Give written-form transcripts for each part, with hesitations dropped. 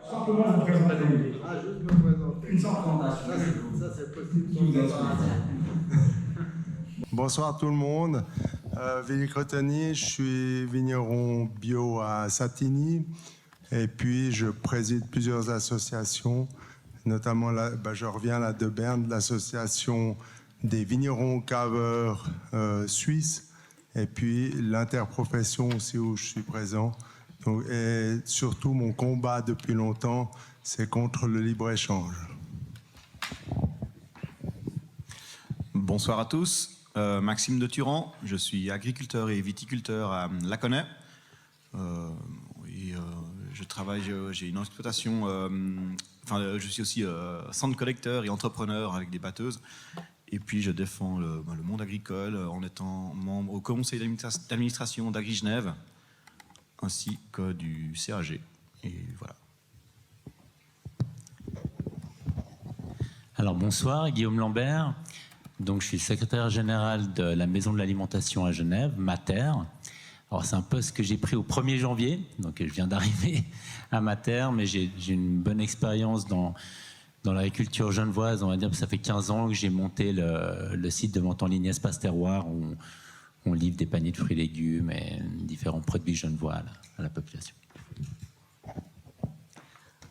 Simplement vous présenter. Ah, juste me présenter. Une simple présentation. Ça c'est possible. Bonsoir tout le monde. Willy Crotoni, je suis vigneron bio à Satigny et puis je préside plusieurs associations, notamment je reviens là de Berne, l'association des vignerons caveurs suisses et puis l'interprofession aussi où je suis présent. Donc, et surtout mon combat depuis longtemps, c'est contre le libre-échange. Bonsoir à tous. Maxime de Turan, je suis agriculteur et viticulteur à Laconais. Je travaille, j'ai une exploitation, je suis aussi centre collecteur et entrepreneur avec des batteuses. Et puis je défends le monde agricole en étant membre au conseil d'administration d'Agri-Genève ainsi que du CAG. Et voilà. Alors bonsoir, Guillaume Lambert. Donc, je suis secrétaire général de la Maison de l'Alimentation à Genève, Mater. Alors, c'est un poste que j'ai pris au 1er janvier, donc je viens d'arriver à Mater, mais j'ai une bonne expérience dans l'agriculture genevoise. On va dire que ça fait 15 ans que j'ai monté le site de vente en ligne Espace Terroir, où on livre des paniers de fruits et légumes et différents produits genevois à la population.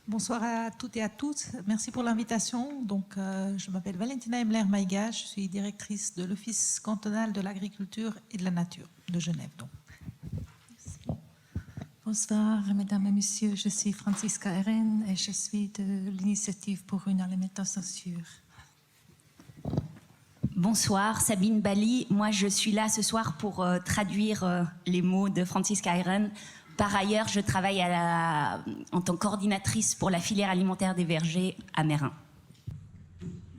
Bonsoir à toutes et à tous. Merci pour l'invitation. Donc, je m'appelle Valentina Emler-Maïga. Je suis directrice de l'Office cantonal de l'agriculture et de la nature de Genève. Donc. Merci. Bonsoir, mesdames et messieurs. Je suis Franziska Eren et je suis de l'initiative pour une alimentation sûre. Bonsoir, Sabine Bali. Moi, je suis là ce soir pour traduire les mots de Franziska Eren. Par ailleurs, je travaille en tant que coordinatrice pour la filière alimentaire des vergers à Meyrin.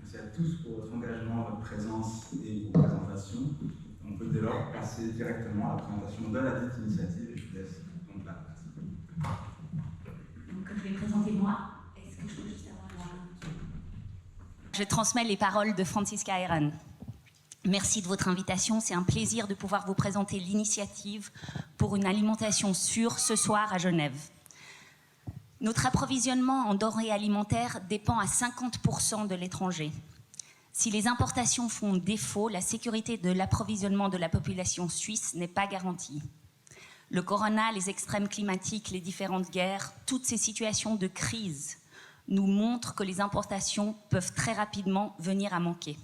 Merci à tous pour votre engagement, votre présence et vos présentations. On peut dès lors passer directement à la présentation de la dite initiative et je vous laisse donc la place. Donc, je vais présenter moi. Est-ce que je peux juste avoir la... Je transmets les paroles de Franziska Eren. Merci de votre invitation. C'est un plaisir de pouvoir vous présenter l'initiative pour une alimentation sûre ce soir à Genève. Notre approvisionnement en denrées alimentaires dépend à 50% de l'étranger. Si les importations font défaut, la sécurité de l'approvisionnement de la population suisse n'est pas garantie. Le corona, les extrêmes climatiques, les différentes guerres, toutes ces situations de crise nous montrent que les importations peuvent très rapidement venir à manquer.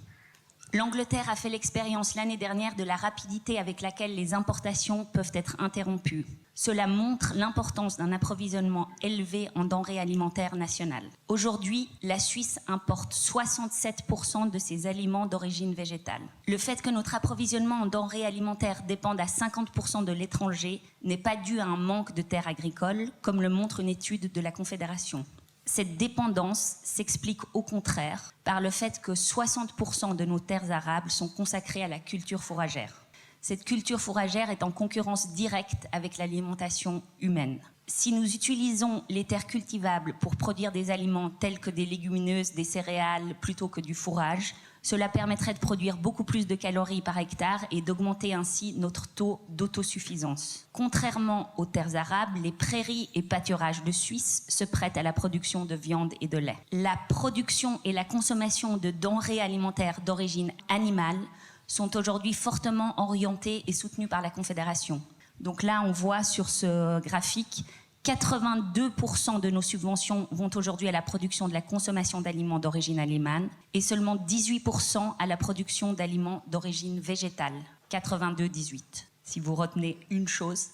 L'Angleterre a fait l'expérience l'année dernière de la rapidité avec laquelle les importations peuvent être interrompues. Cela montre l'importance d'un approvisionnement élevé en denrées alimentaires nationales. Aujourd'hui, la Suisse importe 67% de ses aliments d'origine végétale. Le fait que notre approvisionnement en denrées alimentaires dépende à 50% de l'étranger n'est pas dû à un manque de terres agricoles, comme le montre une étude de la Confédération. Cette dépendance s'explique au contraire par le fait que 60% de nos terres arables sont consacrées à la culture fourragère. Cette culture fourragère est en concurrence directe avec l'alimentation humaine. Si nous utilisons les terres cultivables pour produire des aliments tels que des légumineuses, des céréales, plutôt que du fourrage, cela permettrait de produire beaucoup plus de calories par hectare et d'augmenter ainsi notre taux d'autosuffisance. Contrairement aux terres arables, les prairies et pâturages de Suisse se prêtent à la production de viande et de lait. La production et la consommation de denrées alimentaires d'origine animale sont aujourd'hui fortement orientées et soutenues par la Confédération. Donc là, on voit sur ce graphique 82% de nos subventions vont aujourd'hui à la production de la consommation d'aliments d'origine animale et seulement 18% à la production d'aliments d'origine végétale. 82-18. Si vous retenez une chose...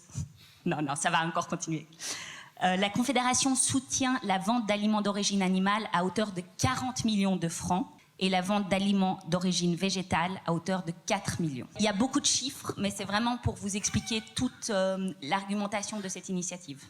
Non, ça va encore continuer. La Confédération soutient la vente d'aliments d'origine animale à hauteur de 40 millions de francs et la vente d'aliments d'origine végétale à hauteur de 4 millions. Il y a beaucoup de chiffres, mais c'est vraiment pour vous expliquer toute l'argumentation de cette initiative.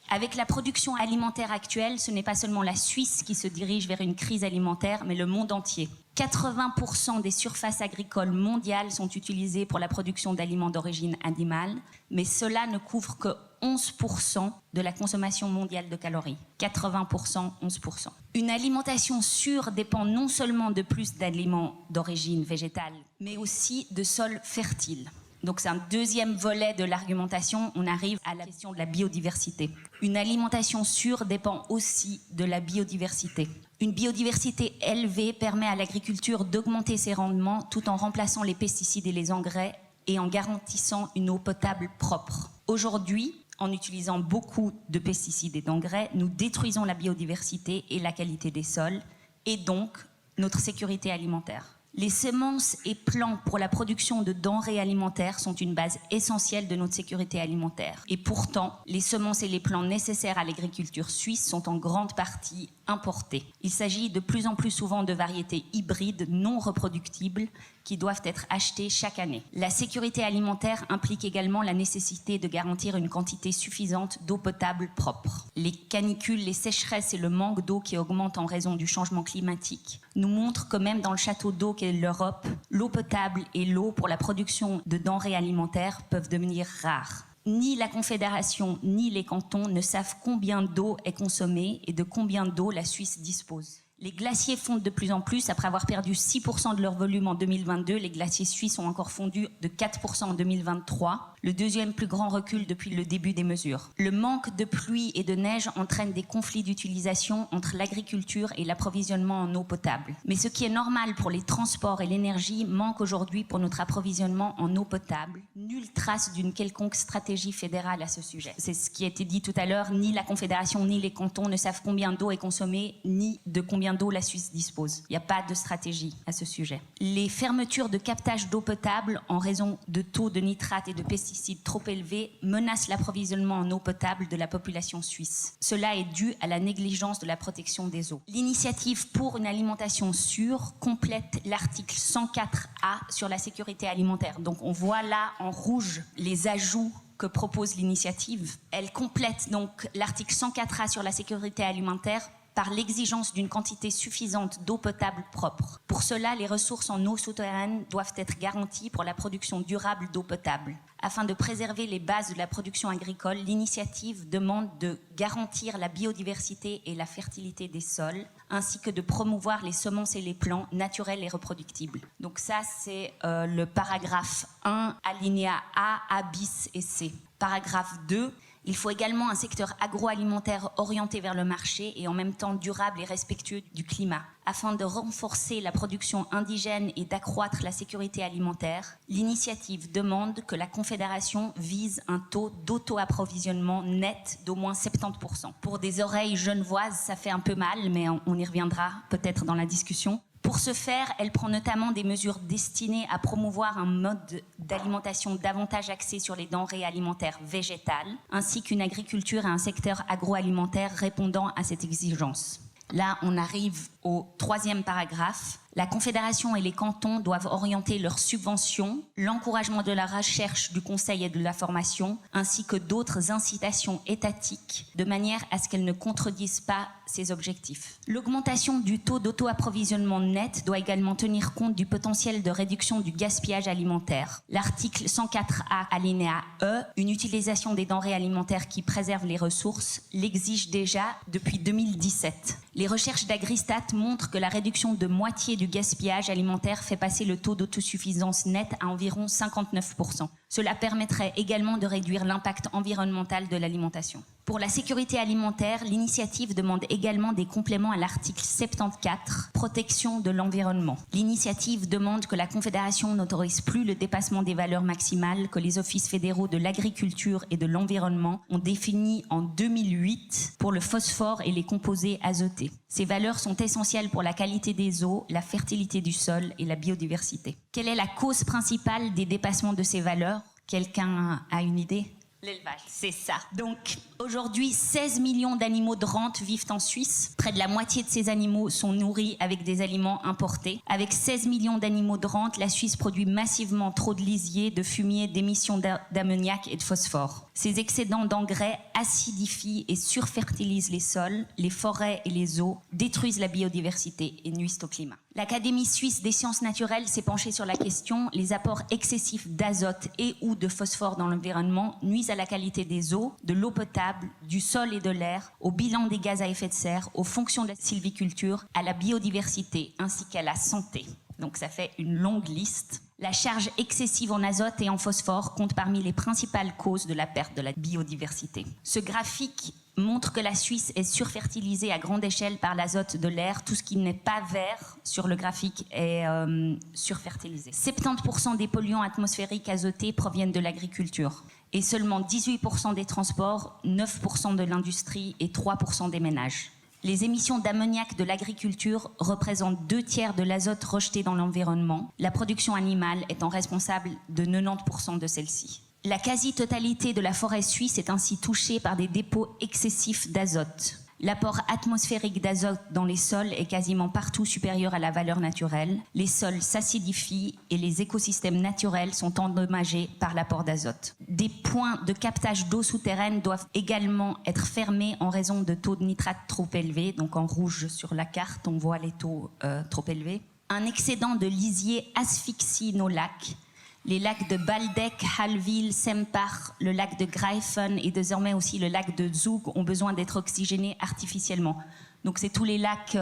Avec la production alimentaire actuelle, ce n'est pas seulement la Suisse qui se dirige vers une crise alimentaire, mais le monde entier. 80% des surfaces agricoles mondiales sont utilisées pour la production d'aliments d'origine animale, mais cela ne couvre que 11% de la consommation mondiale de calories. 80%, 11%. Une alimentation sûre dépend non seulement de plus d'aliments d'origine végétale, mais aussi de sols fertiles. Donc c'est un deuxième volet de l'argumentation, on arrive à la question de la biodiversité. Une alimentation sûre dépend aussi de la biodiversité. Une biodiversité élevée permet à l'agriculture d'augmenter ses rendements tout en remplaçant les pesticides et les engrais et en garantissant une eau potable propre. Aujourd'hui, en utilisant beaucoup de pesticides et d'engrais, nous détruisons la biodiversité et la qualité des sols et donc notre sécurité alimentaire. Les semences et plants pour la production de denrées alimentaires sont une base essentielle de notre sécurité alimentaire. Et pourtant, les semences et les plants nécessaires à l'agriculture suisse sont en grande partie importés. Il s'agit de plus en plus souvent de variétés hybrides non reproductibles qui doivent être achetées chaque année. La sécurité alimentaire implique également la nécessité de garantir une quantité suffisante d'eau potable propre. Les canicules, les sécheresses et le manque d'eau qui augmentent en raison du changement climatique nous montrent que même dans le château d'eau qu'est l'Europe, l'eau potable et l'eau pour la production de denrées alimentaires peuvent devenir rares. Ni la Confédération ni les cantons ne savent combien d'eau est consommée et de combien d'eau la Suisse dispose. Les glaciers fondent de plus en plus. Après avoir perdu 6% de leur volume en 2022, les glaciers suisses ont encore fondu de 4% en 2023, le deuxième plus grand recul depuis le début des mesures. Le manque de pluie et de neige entraîne des conflits d'utilisation entre l'agriculture et l'approvisionnement en eau potable. Mais ce qui est normal pour les transports et l'énergie manque aujourd'hui pour notre approvisionnement en eau potable. Nulle trace d'une quelconque stratégie fédérale à ce sujet. C'est ce qui a été dit tout à l'heure, ni la Confédération ni les cantons ne savent combien d'eau est consommée, ni de combien d'eau la Suisse dispose. Il n'y a pas de stratégie à ce sujet. Les fermetures de captage d'eau potable en raison de taux de nitrate et de pesticides trop élevés menacent l'approvisionnement en eau potable de la population suisse. Cela est dû à la négligence de la protection des eaux. L'initiative pour une alimentation sûre complète l'article 104A sur la sécurité alimentaire. Donc on voit là en rouge les ajouts que propose l'initiative. Elle complète donc l'article 104A sur la sécurité alimentaire par l'exigence d'une quantité suffisante d'eau potable propre. Pour cela, les ressources en eau souterraine doivent être garanties pour la production durable d'eau potable. Afin de préserver les bases de la production agricole, l'initiative demande de garantir la biodiversité et la fertilité des sols, ainsi que de promouvoir les semences et les plants naturels et reproductibles. Donc ça, c'est le paragraphe 1, alinéa A bis et C. Paragraphe 2, il faut également un secteur agroalimentaire orienté vers le marché et en même temps durable et respectueux du climat. Afin de renforcer la production indigène et d'accroître la sécurité alimentaire, l'initiative demande que la Confédération vise un taux d'auto-approvisionnement net d'au moins 70%. Pour des oreilles genevoises, ça fait un peu mal, mais on y reviendra peut-être dans la discussion. Pour ce faire, elle prend notamment des mesures destinées à promouvoir un mode d'alimentation davantage axé sur les denrées alimentaires végétales, ainsi qu'une agriculture et un secteur agroalimentaire répondant à cette exigence. Là, on arrive au 3e paragraphe. La Confédération et les cantons doivent orienter leurs subventions, l'encouragement de la recherche, du conseil et de la formation, ainsi que d'autres incitations étatiques, de manière à ce qu'elles ne contredisent pas ces objectifs. L'augmentation du taux d'auto-approvisionnement net doit également tenir compte du potentiel de réduction du gaspillage alimentaire. L'article 104A alinéa E, une utilisation des denrées alimentaires qui préservent les ressources, l'exige déjà depuis 2017. Les recherches d'Agristat montrent que la réduction de moitié du gaspillage alimentaire fait passer le taux d'autosuffisance net à environ 59%. Cela permettrait également de réduire l'impact environnemental de l'alimentation. Pour la sécurité alimentaire, l'initiative demande également des compléments à l'article 74, protection de l'environnement. L'initiative demande que la Confédération n'autorise plus le dépassement des valeurs maximales que les offices fédéraux de l'agriculture et de l'environnement ont définies en 2008 pour le phosphore et les composés azotés. Ces valeurs sont essentielles pour la qualité des eaux, la fertilité du sol et la biodiversité. Quelle est la cause principale des dépassements de ces valeurs ? Quelqu'un a une idée ? L'élevage, c'est ça. Donc, aujourd'hui, 16 millions d'animaux de rente vivent en Suisse. Près de la moitié de ces animaux sont nourris avec des aliments importés. Avec 16 millions d'animaux de rente, la Suisse produit massivement trop de lisier, de fumier, d'émissions d'ammoniac et de phosphore. Ces excédents d'engrais acidifient et surfertilisent les sols, les forêts et les eaux, détruisent la biodiversité et nuisent au climat. L'Académie suisse des sciences naturelles s'est penchée sur la question. Les apports excessifs d'azote et ou de phosphore dans l'environnement nuisent à la qualité des eaux, de l'eau potable, du sol et de l'air, au bilan des gaz à effet de serre, aux fonctions de la sylviculture, à la biodiversité ainsi qu'à la santé. Donc ça fait une longue liste. La charge excessive en azote et en phosphore compte parmi les principales causes de la perte de la biodiversité. Ce graphique montre que la Suisse est surfertilisée à grande échelle par l'azote de l'air. Tout ce qui n'est pas vert sur le graphique est surfertilisé. 70% des polluants atmosphériques azotés proviennent de l'agriculture et seulement 18% des transports, 9% de l'industrie et 3% des ménages. Les émissions d'ammoniac de l'agriculture représentent 2/3 de l'azote rejeté dans l'environnement, la production animale étant responsable de 90% de celle-ci. La quasi-totalité de la forêt suisse est ainsi touchée par des dépôts excessifs d'azote. L'apport atmosphérique d'azote dans les sols est quasiment partout supérieur à la valeur naturelle. Les sols s'acidifient et les écosystèmes naturels sont endommagés par l'apport d'azote. Des points de captage d'eau souterraine doivent également être fermés en raison de taux de nitrate trop élevés. Donc en rouge sur la carte, on voit les taux trop élevés. Un excédent de lisier asphyxie nos lacs. Les lacs de Baldec, Hallwil, Sempach, le lac de Greifen et désormais aussi le lac de Zug ont besoin d'être oxygénés artificiellement. Donc c'est tous les lacs,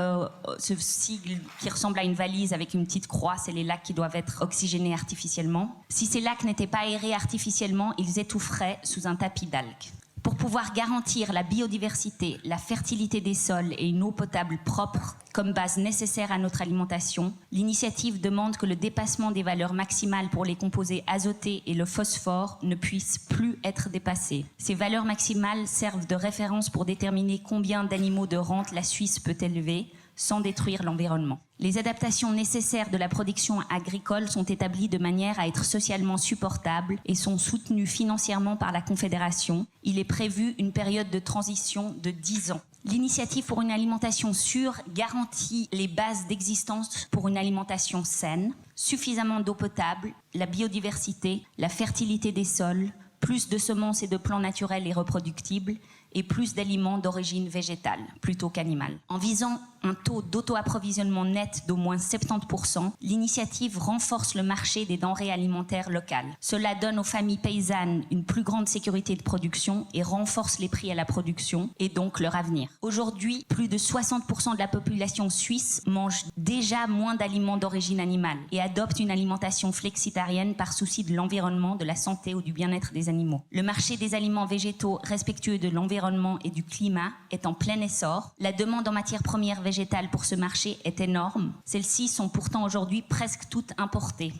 ce sigle qui ressemble à une valise avec une petite croix, c'est les lacs qui doivent être oxygénés artificiellement. Si ces lacs n'étaient pas aérés artificiellement, ils étoufferaient sous un tapis d'algues. Pour pouvoir garantir la biodiversité, la fertilité des sols et une eau potable propre comme base nécessaire à notre alimentation, l'initiative demande que le dépassement des valeurs maximales pour les composés azotés et le phosphore ne puisse plus être dépassé. Ces valeurs maximales servent de référence pour déterminer combien d'animaux de rente la Suisse peut élever sans détruire l'environnement. Les adaptations nécessaires de la production agricole sont établies de manière à être socialement supportables et sont soutenues financièrement par la Confédération. Il est prévu une période de transition de 10 ans. L'initiative pour une alimentation sûre garantit les bases d'existence pour une alimentation saine, suffisamment d'eau potable, la biodiversité, la fertilité des sols, plus de semences et de plants naturels et reproductibles, et plus d'aliments d'origine végétale plutôt qu'animale. En visant un taux d'auto-approvisionnement net d'au moins 70%, l'initiative renforce le marché des denrées alimentaires locales. Cela donne aux familles paysannes une plus grande sécurité de production et renforce les prix à la production et donc leur avenir. Aujourd'hui, plus de 60% de la population suisse mange déjà moins d'aliments d'origine animale et adopte une alimentation flexitarienne par souci de l'environnement, de la santé ou du bien-être des animaux. Le marché des aliments végétaux respectueux de l'environnement et du climat est en plein essor. La demande en matières premières végétales pour ce marché est énorme. Celles-ci sont pourtant aujourd'hui presque toutes importées.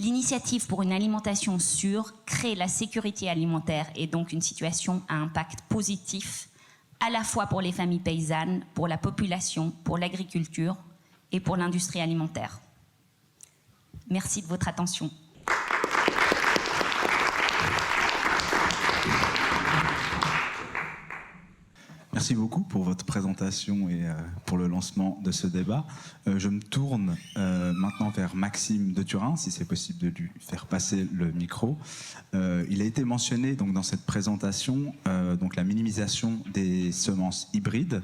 L'initiative pour une alimentation sûre crée la sécurité alimentaire et donc une situation à impact positif à la fois pour les familles paysannes, pour la population, pour l'agriculture et pour l'industrie alimentaire. Merci de votre attention. Merci beaucoup pour votre présentation et pour le lancement de ce débat. Je me tourne maintenant vers Maxime de Turin, si c'est possible de lui faire passer le micro. Il a été mentionné donc, dans cette présentation donc, la minimisation des semences hybrides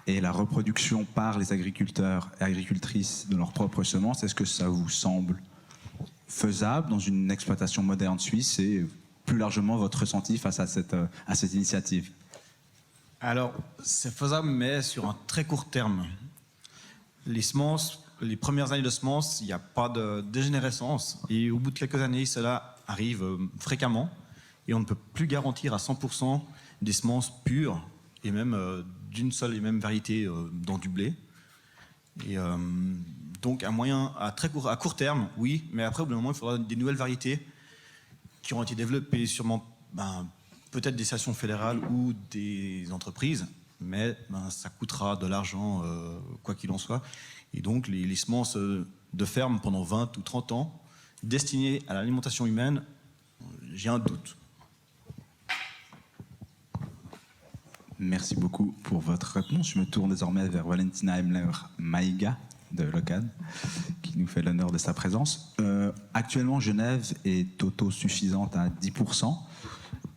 et la reproduction par les agriculteurs et agricultrices de leurs propres semences. Est-ce que ça vous semble faisable dans une exploitation moderne suisse et plus largement votre ressenti face à cette initiative ? Alors, c'est faisable, mais sur un très court terme. Les semences, les premières années de semences, il n'y a pas de dégénérescence. Et au bout de quelques années, cela arrive fréquemment. Et on ne peut plus garantir à 100% des semences pures, et même d'une seule et même variété dans du blé. Et donc, à court terme, oui, mais après, au bout d'un moment, il faudra des nouvelles variétés qui auront été développées sûrement... peut-être des stations fédérales ou des entreprises, mais ça coûtera de l'argent, quoi qu'il en soit. Et donc, les semences de ferme pendant 20 ou 30 ans, destinées à l'alimentation humaine, j'ai un doute. Merci beaucoup pour votre réponse. Je me tourne désormais vers Valentina Emler-Maïga de l'OCAD, qui nous fait l'honneur de sa présence. Actuellement, Genève est autosuffisante à 10%.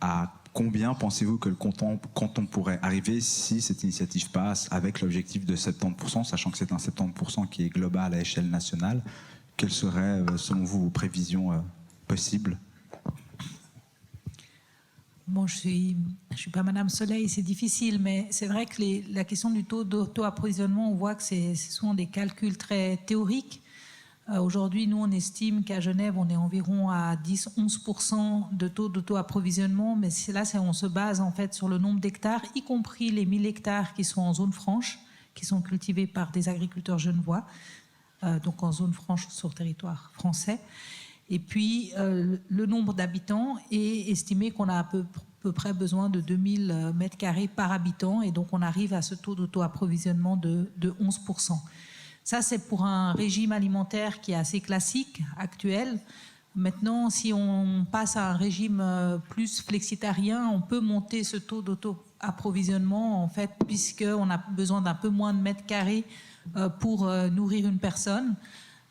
À combien pensez-vous que le canton pourrait arriver si cette initiative passe avec l'objectif de 70%, sachant que c'est un 70% qui est global à échelle nationale? Quelles seraient, selon vous, vos prévisions possibles? Bon, je suis pas Madame Soleil, c'est difficile, mais c'est vrai que la question du taux d'auto-approvisionnement, on voit que c'est souvent des calculs très théoriques. Aujourd'hui, nous, on estime qu'à Genève, on est environ à 10-11% de taux d'auto-approvisionnement, mais on se base en fait sur le nombre d'hectares, y compris les 1000 hectares qui sont en zone franche, qui sont cultivés par des agriculteurs genevois, donc en zone franche sur territoire français. Et puis, le nombre d'habitants est estimé qu'on a à peu près besoin de 2000 mètres carrés par habitant, et donc on arrive à ce taux d'auto-approvisionnement de 11%. Ça, c'est pour un régime alimentaire qui est assez classique, actuel. Maintenant, si on passe à un régime plus flexitarien, on peut monter ce taux d'auto-approvisionnement, en fait, puisqu'on a besoin d'un peu moins de mètres carrés pour nourrir une personne.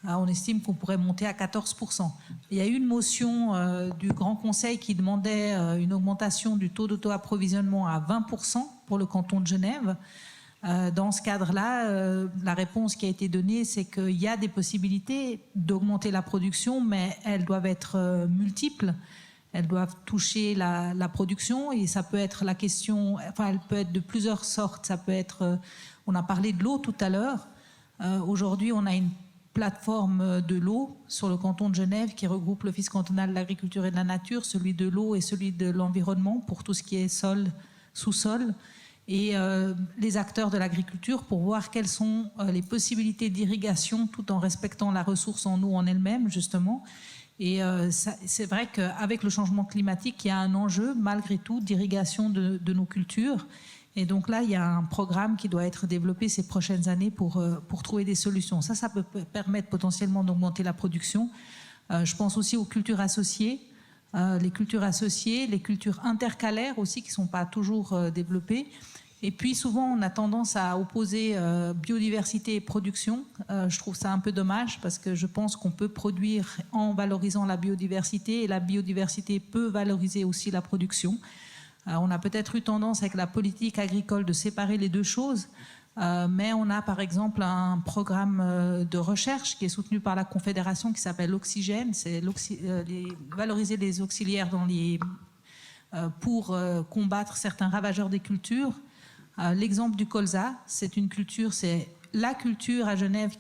On estime qu'on pourrait monter à 14%. Il y a eu une motion du Grand Conseil qui demandait une augmentation du taux d'auto-approvisionnement à 20% pour le canton de Genève. Dans ce cadre-là, la réponse qui a été donnée, c'est qu'il y a des possibilités d'augmenter la production, mais elles doivent être multiples. Elles doivent toucher la production, et ça peut être la question, enfin, elle peut être de plusieurs sortes. Ça peut être, on a parlé de l'eau tout à l'heure. Aujourd'hui, on a une plateforme de l'eau sur le canton de Genève qui regroupe l'Office cantonal de l'agriculture et de la nature, celui de l'eau et celui de l'environnement pour tout ce qui est sol, sous-sol, et les acteurs de l'agriculture pour voir quelles sont les possibilités d'irrigation tout en respectant la ressource en eau en elle-même, justement. Et c'est vrai qu'avec le changement climatique, il y a un enjeu, malgré tout, d'irrigation de nos cultures. Et donc là, il y a un programme qui doit être développé ces prochaines années pour trouver des solutions. Ça peut permettre potentiellement d'augmenter la production. Je pense aussi aux cultures associées. Les cultures associées, les cultures intercalaires aussi, qui ne sont pas toujours développées. Et puis souvent, on a tendance à opposer biodiversité et production. Je trouve ça un peu dommage parce que je pense qu'on peut produire en valorisant la biodiversité, et la biodiversité peut valoriser aussi la production. On a peut-être eu tendance avec la politique agricole de séparer les deux choses, mais on a par exemple un programme de recherche qui est soutenu par la Confédération qui s'appelle l'Oxygène, c'est valoriser les auxiliaires pour combattre certains ravageurs des cultures. L'exemple du colza, c'est une culture, c'est la culture à Genève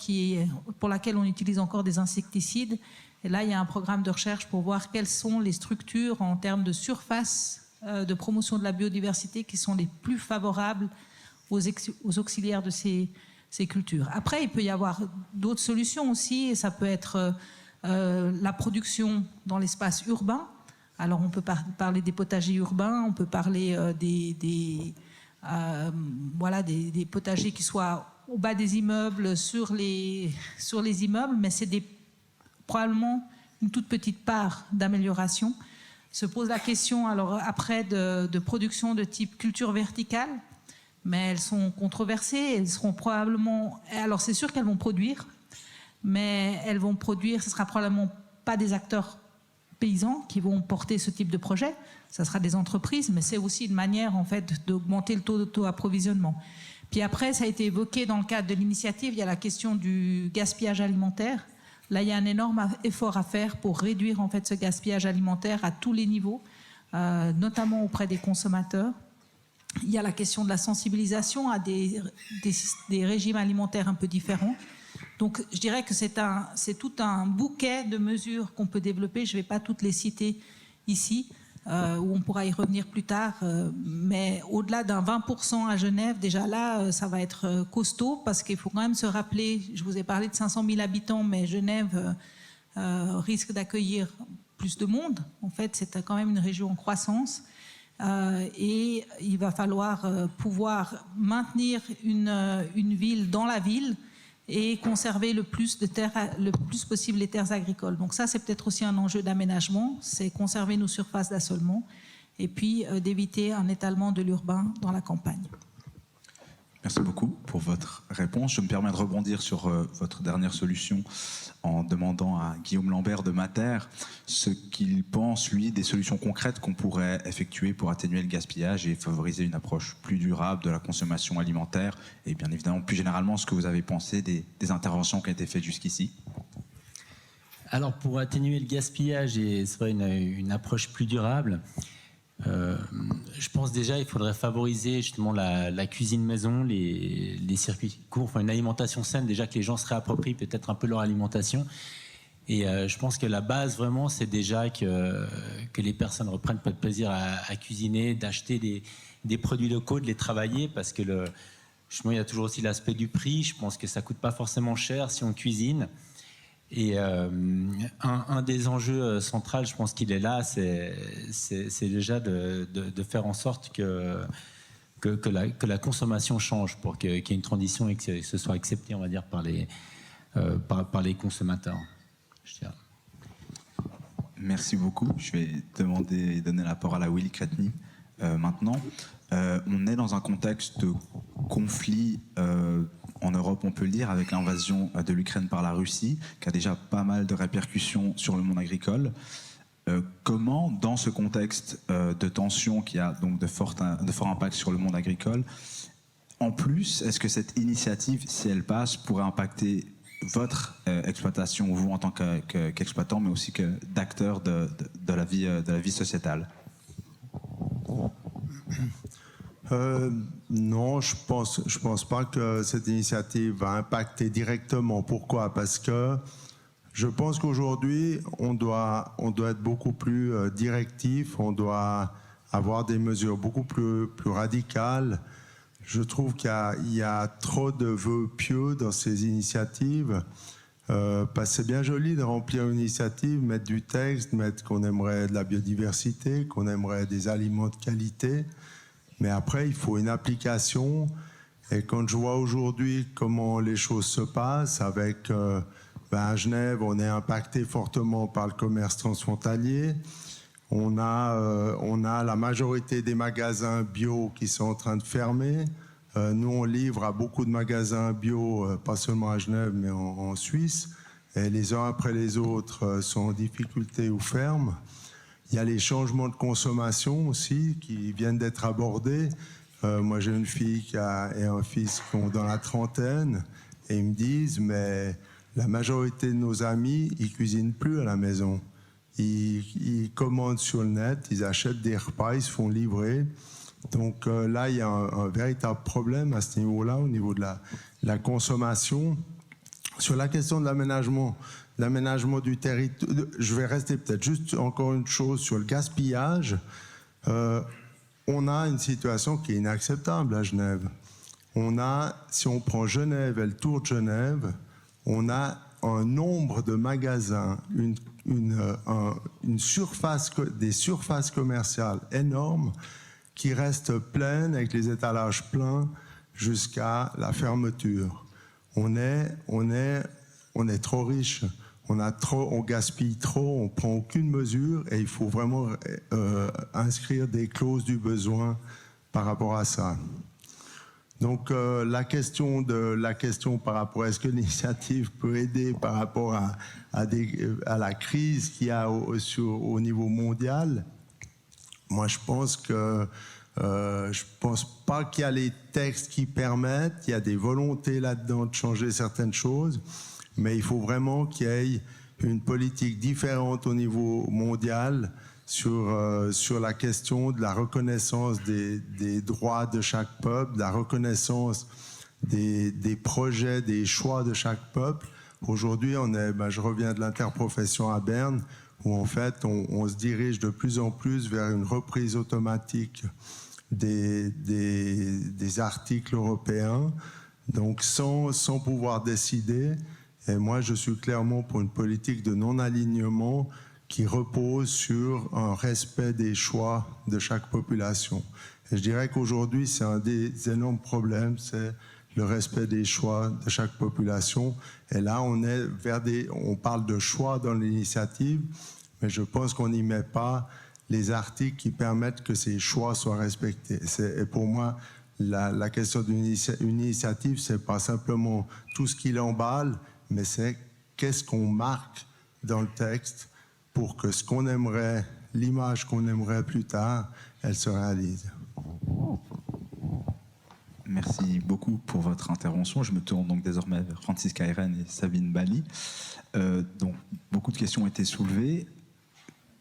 pour laquelle on utilise encore des insecticides. Et là, il y a un programme de recherche pour voir quelles sont les structures en termes de surface de promotion de la biodiversité qui sont les plus favorables aux auxiliaires de ces cultures. Après, il peut y avoir d'autres solutions aussi, et ça peut être la production dans l'espace urbain. Alors, on peut parler des potagers urbains, on peut parler des potagers qui soient au bas des immeubles, sur les immeubles, mais c'est probablement une toute petite part d'amélioration. Se pose la question alors après de production de type culture verticale, mais elles sont controversées, elles seront probablement... Alors c'est sûr qu'elles vont produire, mais elles vont produire, ce ne sera probablement pas des acteurs paysans qui vont porter ce type de projet, ça sera des entreprises, mais c'est aussi une manière en fait d'augmenter le taux d'auto-approvisionnement. Puis après, ça a été évoqué dans le cadre de l'initiative, il y a la question du gaspillage alimentaire. Là, il y a un énorme effort à faire pour réduire en fait ce gaspillage alimentaire à tous les niveaux, notamment auprès des consommateurs. Il y a la question de la sensibilisation à des régimes alimentaires un peu différents. Donc, je dirais que c'est tout un bouquet de mesures qu'on peut développer. Je ne vais pas toutes les citer ici, où on pourra y revenir plus tard. Mais au-delà d'un 20% à Genève, déjà là, ça va être costaud parce qu'il faut quand même se rappeler, je vous ai parlé de 500 000 habitants, mais Genève risque d'accueillir plus de monde. En fait, c'est quand même une région en croissance. Et il va falloir pouvoir maintenir une ville dans la ville et conserver le plus possible les terres agricoles. Donc ça, c'est peut-être aussi un enjeu d'aménagement, c'est conserver nos surfaces d'assolement et puis d'éviter un étalement de l'urbain dans la campagne. Merci beaucoup pour votre réponse. Je me permets de rebondir sur votre dernière solution en demandant à Guillaume Lambert de Mater ce qu'il pense, lui, des solutions concrètes qu'on pourrait effectuer pour atténuer le gaspillage et favoriser une approche plus durable de la consommation alimentaire et bien évidemment plus généralement ce que vous avez pensé des interventions qui ont été faites jusqu'ici. Alors pour atténuer le gaspillage et c'est vrai une approche plus durable, je pense déjà il faudrait favoriser justement la cuisine maison, les circuits courts, enfin une alimentation saine, déjà que les gens se réapproprient peut-être un peu leur alimentation. Et je pense que la base vraiment c'est déjà que les personnes reprennent pas de plaisir à cuisiner, d'acheter des produits locaux, de les travailler parce que justement il y a toujours aussi l'aspect du prix. Je pense que ça coûte pas forcément cher si on cuisine. Et un des enjeux centraux, je pense qu'il est là, c'est déjà de faire en sorte que la consommation change pour qu'il y ait une transition et que ce soit accepté, on va dire, par les consommateurs. Je dirais. Merci beaucoup. Je vais donner la parole à Willy Kretny maintenant. On est dans un contexte de conflit en Europe, on peut le dire, avec l'invasion de l'Ukraine par la Russie, qui a déjà pas mal de répercussions sur le monde agricole. Comment, dans ce contexte de tension qui a donc de forts impacts sur le monde agricole, en plus, est-ce que cette initiative, si elle passe, pourrait impacter votre exploitation, vous en tant qu'exploitant, mais aussi d'acteur de la vie sociétale? Non, je pense pas que cette initiative va impacter directement. Pourquoi? Parce que je pense qu'aujourd'hui, on doit être beaucoup plus directif, on doit avoir des mesures beaucoup plus radicales. Je trouve qu'il y a trop de vœux pieux dans ces initiatives. Parce que c'est bien joli de remplir une initiative, mettre du texte, mettre qu'on aimerait de la biodiversité, qu'on aimerait des aliments de qualité. Mais après, il faut une application. Et quand je vois aujourd'hui comment les choses se passent, avec à Genève, on est impacté fortement par le commerce transfrontalier. On a la majorité des magasins bio qui sont en train de fermer. Nous, on livre à beaucoup de magasins bio, pas seulement à Genève, mais en Suisse. Et les uns après les autres sont en difficulté ou ferment. Il y a les changements de consommation aussi qui viennent d'être abordés. Moi, j'ai une fille et un fils qui sont dans la trentaine et ils me disent, mais la majorité de nos amis, ils cuisinent plus à la maison. Ils commandent sur le net, ils achètent des repas, ils se font livrer. Donc là, il y a un véritable problème à ce niveau-là, au niveau de la consommation. Sur la question de l'aménagement du territoire, je vais rester peut-être juste encore une chose sur le gaspillage. On a une situation qui est inacceptable à Genève. Si on prend Genève et le tour de Genève, on a un nombre de magasins, des surfaces commerciales énormes qui restent pleines avec les étalages pleins jusqu'à la fermeture. On est trop riche, on gaspille trop, on prend aucune mesure et il faut vraiment inscrire des clauses du besoin par rapport à ça. Donc la question par rapport à est-ce que l'initiative peut aider par rapport à la crise qu'il y a au niveau mondial, moi je pense pas qu'il y a les textes qui permettent, il y a des volontés là-dedans de changer certaines choses, mais il faut vraiment qu'il y ait une politique différente au niveau mondial sur la question de la reconnaissance des droits de chaque peuple, de la reconnaissance des projets, des choix de chaque peuple. Aujourd'hui, je reviens de l'interprofession à Berne, où en fait on se dirige de plus en plus vers une reprise automatique des articles européens, donc sans pouvoir décider. Et moi, je suis clairement pour une politique de non-alignement qui repose sur un respect des choix de chaque population. Et je dirais qu'aujourd'hui, c'est un des énormes problèmes, c'est le respect des choix de chaque population. Et là, on parle de choix dans l'initiative, mais je pense qu'on n'y met pas les articles qui permettent que ces choix soient respectés. Et pour moi, la question d'une initiative, c'est pas simplement tout ce qu'il emballe, mais c'est qu'est-ce qu'on marque dans le texte pour que ce qu'on aimerait, l'image qu'on aimerait plus tard, elle se réalise. Merci beaucoup pour votre intervention. Je me tourne donc désormais vers Franziska Heeren et Sabine Bali. Donc, beaucoup de questions ont été soulevées.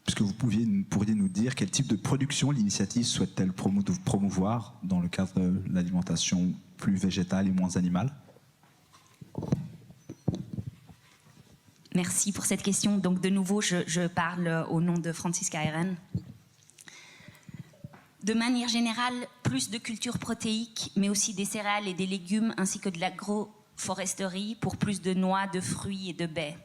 Est-ce que vous pourriez nous dire quel type de production l'initiative souhaite-t-elle promouvoir dans le cadre de l'alimentation plus végétale et moins animale? Merci pour cette question. Donc, de nouveau, je parle au nom de Franziska Heeren. De manière générale, plus de cultures protéiques, mais aussi des céréales et des légumes, ainsi que de l'agroforesterie pour plus de noix, de fruits et de baies.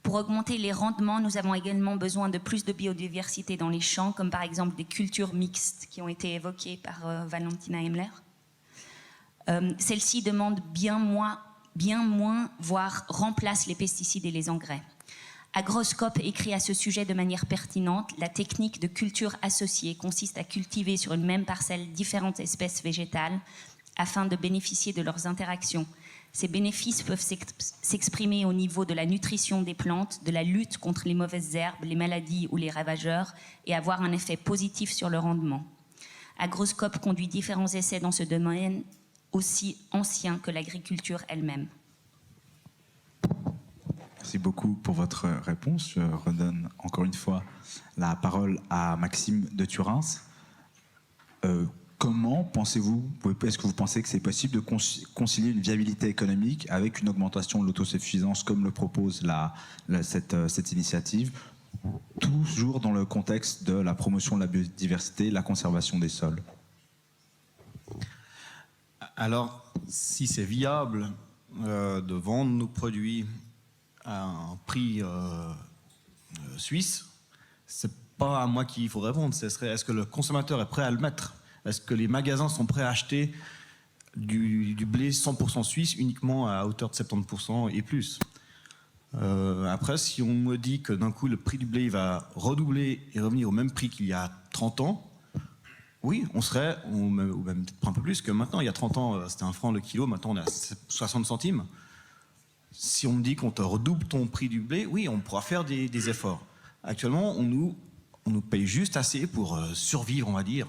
Pour augmenter les rendements, nous avons également besoin de plus de biodiversité dans les champs, comme par exemple des cultures mixtes qui ont été évoquées par Valentina Hemmler. Celles-ci demandent bien moins, voire remplacent les pesticides et les engrais. Agroscope écrit à ce sujet de manière pertinente: la technique de culture associée consiste à cultiver sur une même parcelle différentes espèces végétales afin de bénéficier de leurs interactions. Ces bénéfices peuvent s'exprimer au niveau de la nutrition des plantes, de la lutte contre les mauvaises herbes, les maladies ou les ravageurs, et avoir un effet positif sur le rendement. Agroscope conduit différents essais dans ce domaine, aussi ancien que l'agriculture elle-même. Merci beaucoup pour votre réponse. Je redonne encore une fois la parole à Maxime de Thurins. Comment pensez-vous, est-ce que vous pensez que c'est possible de concilier une viabilité économique avec une augmentation de l'autosuffisance comme le propose cette initiative, toujours dans le contexte de la promotion de la biodiversité, la conservation des sols? Alors, si c'est viable de vendre nos produits à un prix suisse, c'est pas à moi qu'il faut répondre. Ce serait, est-ce que le consommateur est prêt à le mettre? Est-ce que les magasins sont prêts à acheter du blé 100% suisse uniquement à hauteur de 70% et plus? Après, si on me dit que d'un coup le prix du blé va redoubler et revenir au même prix qu'il y a 30 ans, oui, on serait, ou même un peu plus que maintenant. Il y a 30 ans, c'était 1 franc le kilo, maintenant on est à 60 centimes. Si on me dit qu'on te redouble ton prix du blé, oui, on pourra faire des efforts. Actuellement, on nous paye juste assez pour survivre, on va dire.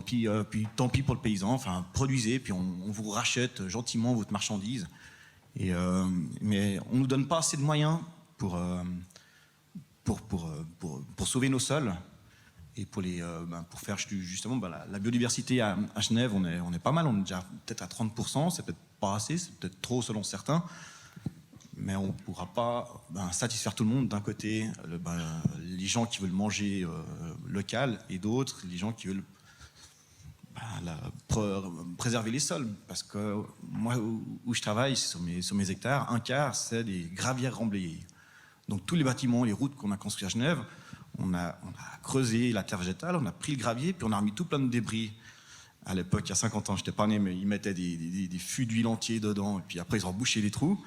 Puis tant pis pour le paysan, enfin, produisez, puis on vous rachète gentiment votre marchandise. Mais on ne nous donne pas assez de moyens pour sauver nos sols et pour faire justement la biodiversité à Genève. On est pas mal, on est déjà peut-être à 30%, c'est peut-être pas assez, c'est peut-être trop selon certains. Mais on ne pourra pas satisfaire tout le monde. D'un côté, les gens qui veulent manger local, et d'autres, les gens qui veulent préserver les sols. Parce que moi, où je travaille, sur mes hectares, 1/4, c'est des gravières remblayées. Donc tous les bâtiments, les routes qu'on a construits à Genève, on a creusé la terre végétale, on a pris le gravier, puis on a remis tout plein de débris. À l'époque, il y a 50 ans, je n'étais pas né, mais ils mettaient des fûts d'huile entiers dedans, et puis après ils ont bouché les trous.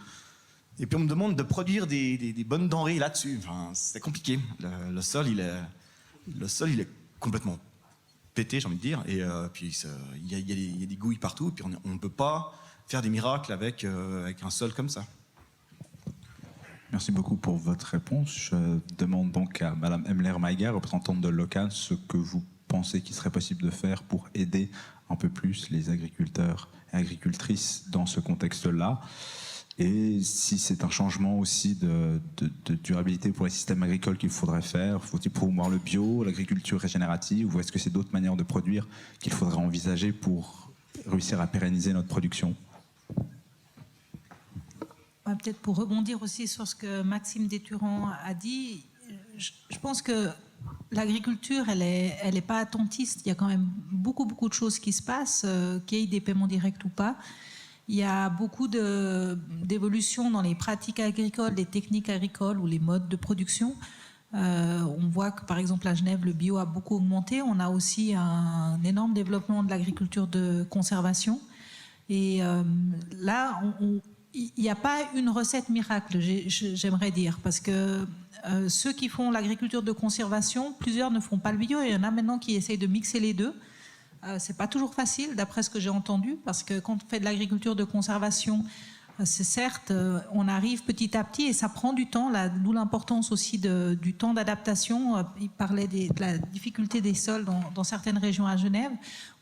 Et puis on me demande de produire des bonnes denrées là-dessus. Enfin, c'est compliqué. Le sol, il est complètement pété, j'ai envie de dire. Et puis il y a des gouilles partout. Et puis on ne peut pas faire des miracles avec un sol comme ça. Merci beaucoup pour votre réponse. Je demande donc à Madame Hemmler-Maiger, représentante de Local, ce que vous pensez qu'il serait possible de faire pour aider un peu plus les agriculteurs et agricultrices dans ce contexte-là. Et si c'est un changement aussi de durabilité pour les systèmes agricoles qu'il faudrait faire, faut-il promouvoir le bio, l'agriculture régénérative, ou est-ce que c'est d'autres manières de produire qu'il faudrait envisager pour réussir à pérenniser notre production? Peut-être pour rebondir aussi sur ce que Maxime Déturant a dit, je pense que l'agriculture, elle est pas attentiste. Il y a quand même beaucoup de choses qui se passent, qu'il y ait des paiements directs ou pas. Il y a beaucoup d'évolutions dans les pratiques agricoles, les techniques agricoles ou les modes de production. On voit que, par exemple, à Genève, le bio a beaucoup augmenté. On a aussi un énorme développement de l'agriculture de conservation. Et là, il n'y a pas une recette miracle, j'aimerais dire, parce que ceux qui font l'agriculture de conservation, plusieurs ne font pas le bio. Il y en a maintenant qui essayent de mixer les deux. C'est pas toujours facile, d'après ce que j'ai entendu, parce que quand on fait de l'agriculture de conservation, c'est certes, on arrive petit à petit et ça prend du temps, d'où l'importance aussi du temps d'adaptation. Il parlait de la difficulté des sols dans certaines régions à Genève.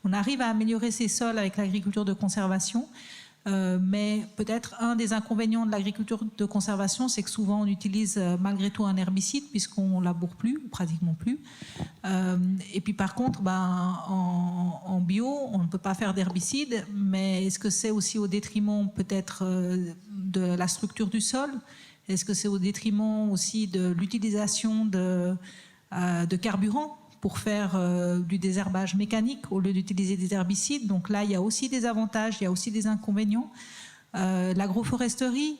On arrive à améliorer ces sols avec l'agriculture de conservation. Mais peut-être un des inconvénients de l'agriculture de conservation, c'est que souvent on utilise malgré tout un herbicide puisqu'on ne laboure plus, ou pratiquement plus. Et puis par contre, en bio, on ne peut pas faire d'herbicide, mais est-ce que c'est aussi au détriment peut-être de la structure du sol? Est-ce que c'est au détriment aussi de l'utilisation de carburant pour faire du désherbage mécanique au lieu d'utiliser des herbicides? Donc là, il y a aussi des avantages, il y a aussi des inconvénients. L'agroforesterie,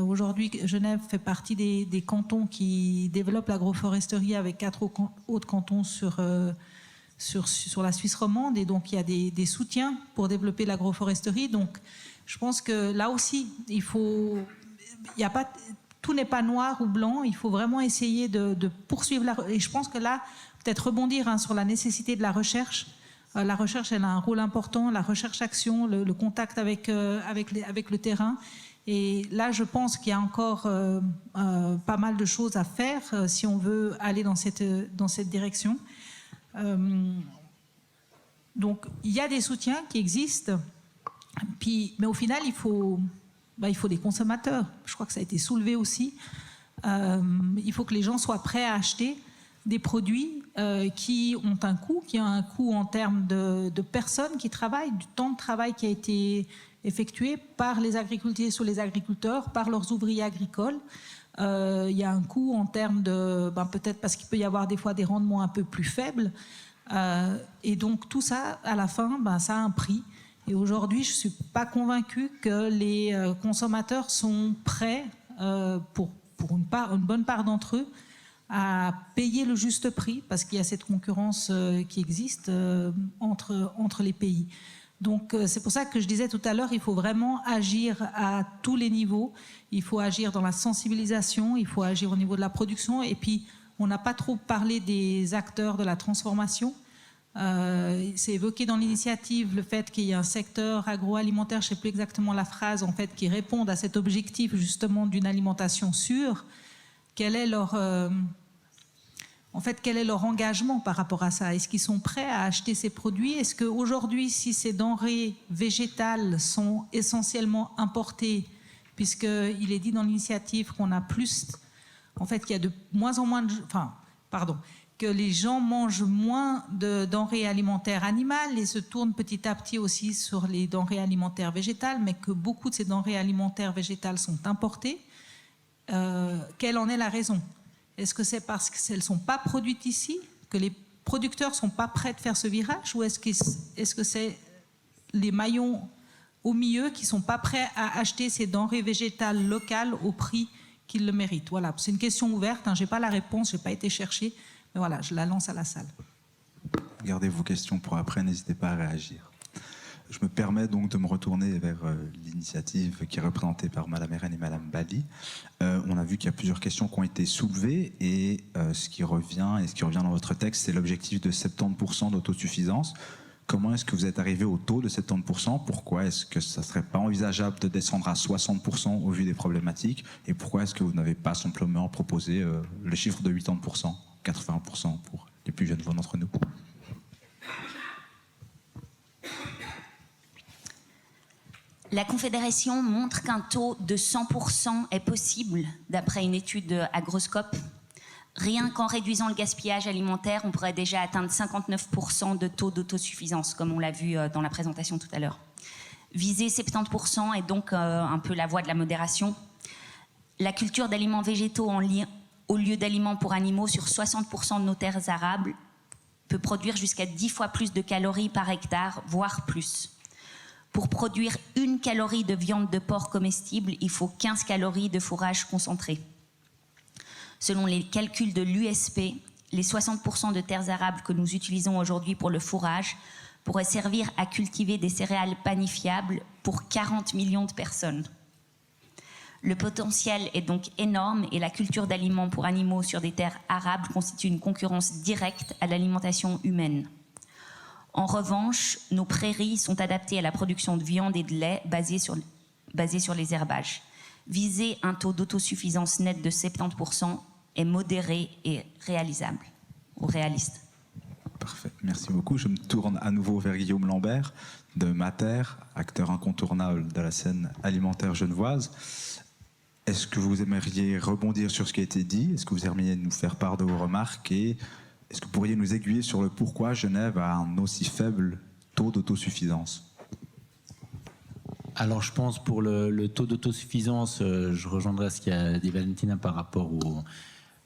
aujourd'hui, Genève fait partie des cantons qui développent l'agroforesterie avec 4 autres cantons sur la Suisse romande. Et donc, il y a des soutiens pour développer l'agroforesterie. Donc, je pense que là aussi, tout n'est pas noir ou blanc. Il faut vraiment essayer de poursuivre et je pense que là, peut-être rebondir sur la nécessité de la recherche. La recherche, elle a un rôle important, la recherche-action, le contact avec le terrain. Et là, je pense qu'il y a encore pas mal de choses à faire si on veut aller dans cette direction. Donc, il y a des soutiens qui existent, mais au final, il faut des consommateurs. Je crois que ça a été soulevé aussi. Il faut que les gens soient prêts à acheter des produits qui ont un coût en termes de personnes qui travaillent, du temps de travail qui a été effectué par les agriculteurs sur les agriculteurs, par leurs ouvriers agricoles. Il y a un coût en termes de... peut-être parce qu'il peut y avoir des fois des rendements un peu plus faibles. Et donc tout ça, à la fin, ça a un prix. Et aujourd'hui, je ne suis pas convaincue que les consommateurs sont prêts, pour une bonne part d'entre eux, à payer le juste prix, parce qu'il y a cette concurrence qui existe entre les pays. Donc c'est pour ça que je disais tout à l'heure, il faut vraiment agir à tous les niveaux. Il faut agir dans la sensibilisation, il faut agir au niveau de la production, et puis on n'a pas trop parlé des acteurs de la transformation. C'est évoqué dans l'initiative le fait qu'il y a un secteur agroalimentaire, je ne sais plus exactement la phrase, en fait, qui répondent à cet objectif justement d'une alimentation sûre. Quel est leur engagement par rapport à ça? Est-ce qu'ils sont prêts à acheter ces produits? Est-ce qu'aujourd'hui, si ces denrées végétales sont essentiellement importées, puisqu'il est dit dans l'initiative qu'on a plus... En fait, qu'il y a de moins en moins que les gens mangent moins de denrées alimentaires animales et se tournent petit à petit aussi sur les denrées alimentaires végétales, mais que beaucoup de ces denrées alimentaires végétales sont importées. Quelle en est la raison? Est-ce que c'est parce qu'elles ne sont pas produites ici, que les producteurs ne sont pas prêts de faire ce virage, ou est-ce que c'est les maillons au milieu qui ne sont pas prêts à acheter ces denrées végétales locales au prix qu'ils le méritent? Voilà, c'est une question ouverte, je n'ai pas la réponse, je n'ai pas été chercher, mais voilà, je la lance à la salle. Gardez vos questions pour après, n'hésitez pas à réagir. Je me permets donc de me retourner vers l'initiative qui est représentée par Madame Eren et Madame Bali. On a vu qu'il y a plusieurs questions qui ont été soulevées et ce qui revient dans votre texte, c'est l'objectif de 70% d'autosuffisance. Comment est-ce que vous êtes arrivé au taux de 70%? Pourquoi est-ce que ça ne serait pas envisageable de descendre à 60% au vu des problématiques? Et pourquoi est-ce que vous n'avez pas simplement proposé le chiffre de 80%, 80% pour les plus jeunes d'entre nous? La Confédération montre qu'un taux de 100% est possible, d'après une étude Agroscope. Rien qu'en réduisant le gaspillage alimentaire, on pourrait déjà atteindre 59% de taux d'autosuffisance, comme on l'a vu dans la présentation tout à l'heure. Viser 70% est donc un peu la voie de la modération. La culture d'aliments végétaux au lieu d'aliments pour animaux sur 60% de nos terres arables peut produire jusqu'à 10 fois plus de calories par hectare, voire plus. Pour produire 1 calorie de viande de porc comestible, il faut 15 calories de fourrage concentré. Selon les calculs de l'USP, les 60% de terres arables que nous utilisons aujourd'hui pour le fourrage pourraient servir à cultiver des céréales panifiables pour 40 millions de personnes. Le potentiel est donc énorme et la culture d'aliments pour animaux sur des terres arables constitue une concurrence directe à l'alimentation humaine. En revanche, nos prairies sont adaptées à la production de viande et de lait basée sur les herbages. Viser un taux d'autosuffisance nette de 70% est modéré et réalisable, ou réaliste. Parfait, merci beaucoup. Je me tourne à nouveau vers Guillaume Lambert de Mater, acteur incontournable de la scène alimentaire genevoise. Est-ce que vous aimeriez rebondir sur ce qui a été dit? Est-ce que vous aimeriez nous faire part de vos remarques? Et est-ce que vous pourriez nous aiguiller sur le pourquoi Genève a un aussi faible taux d'autosuffisance? Alors je pense pour le taux d'autosuffisance, je rejoindrai ce qu'a dit Valentina par rapport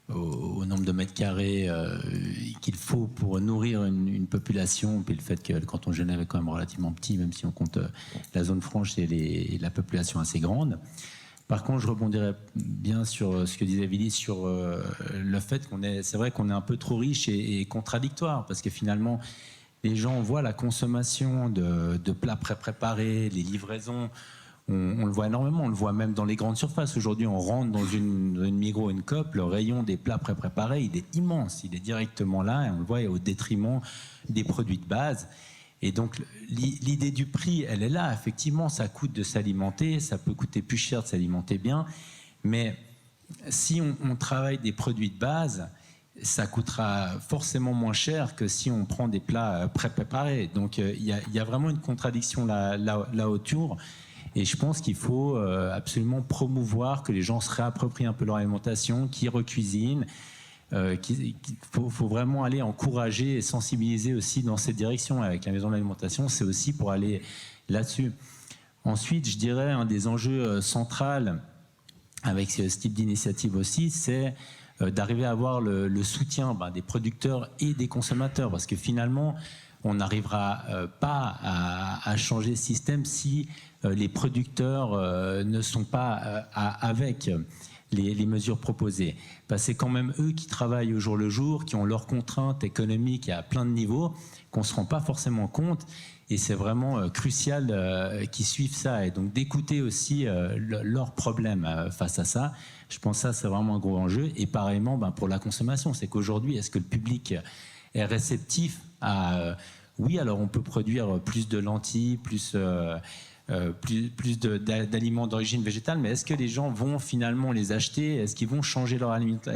au nombre de mètres carrés qu'il faut pour nourrir une population, puis le fait que le canton de Genève est quand même relativement petit, même si on compte la zone franche et la population assez grande. Par contre, je rebondirais bien sur ce que disait Willy sur le fait c'est vrai qu'on est un peu trop riche et contradictoire, parce que finalement, les gens voient la consommation de plats pré-préparés, les livraisons, on le voit énormément, on le voit même dans les grandes surfaces. Aujourd'hui, on rentre dans une Migros, une Coop, le rayon des plats pré-préparés, il est immense, il est directement là, et on le voit au détriment des produits de base. Et donc, l'idée du prix, elle est là. Effectivement, ça coûte de s'alimenter, ça peut coûter plus cher de s'alimenter bien, mais si on travaille des produits de base, ça coûtera forcément moins cher que si on prend des plats pré-préparés. Donc, il y a vraiment une contradiction là autour. Et je pense qu'il faut absolument promouvoir que les gens se réapproprient un peu leur alimentation, qu'ils recuisinent. Il faut vraiment aller encourager et sensibiliser aussi dans cette direction. Avec la maison de l'alimentation, c'est aussi pour aller là-dessus. Ensuite, je dirais, un des enjeux centraux avec ce type d'initiative aussi, c'est d'arriver à avoir le soutien des producteurs et des consommateurs. Parce que finalement, on n'arrivera pas à changer le système si les producteurs ne sont pas avec les mesures proposées. C'est quand même eux qui travaillent au jour le jour, qui ont leurs contraintes économiques à plein de niveaux, qu'on ne se rend pas forcément compte. Et c'est vraiment crucial qu'ils suivent ça. Et donc d'écouter aussi leurs problèmes face à ça. Je pense que ça, c'est vraiment un gros enjeu. Et pareillement, pour la consommation, c'est qu'aujourd'hui, est-ce que le public est réceptif à... oui, alors on peut produire plus de lentilles, plus d'aliments d'origine végétale, mais est-ce que les gens vont finalement les acheter? Est-ce qu'ils vont changer leur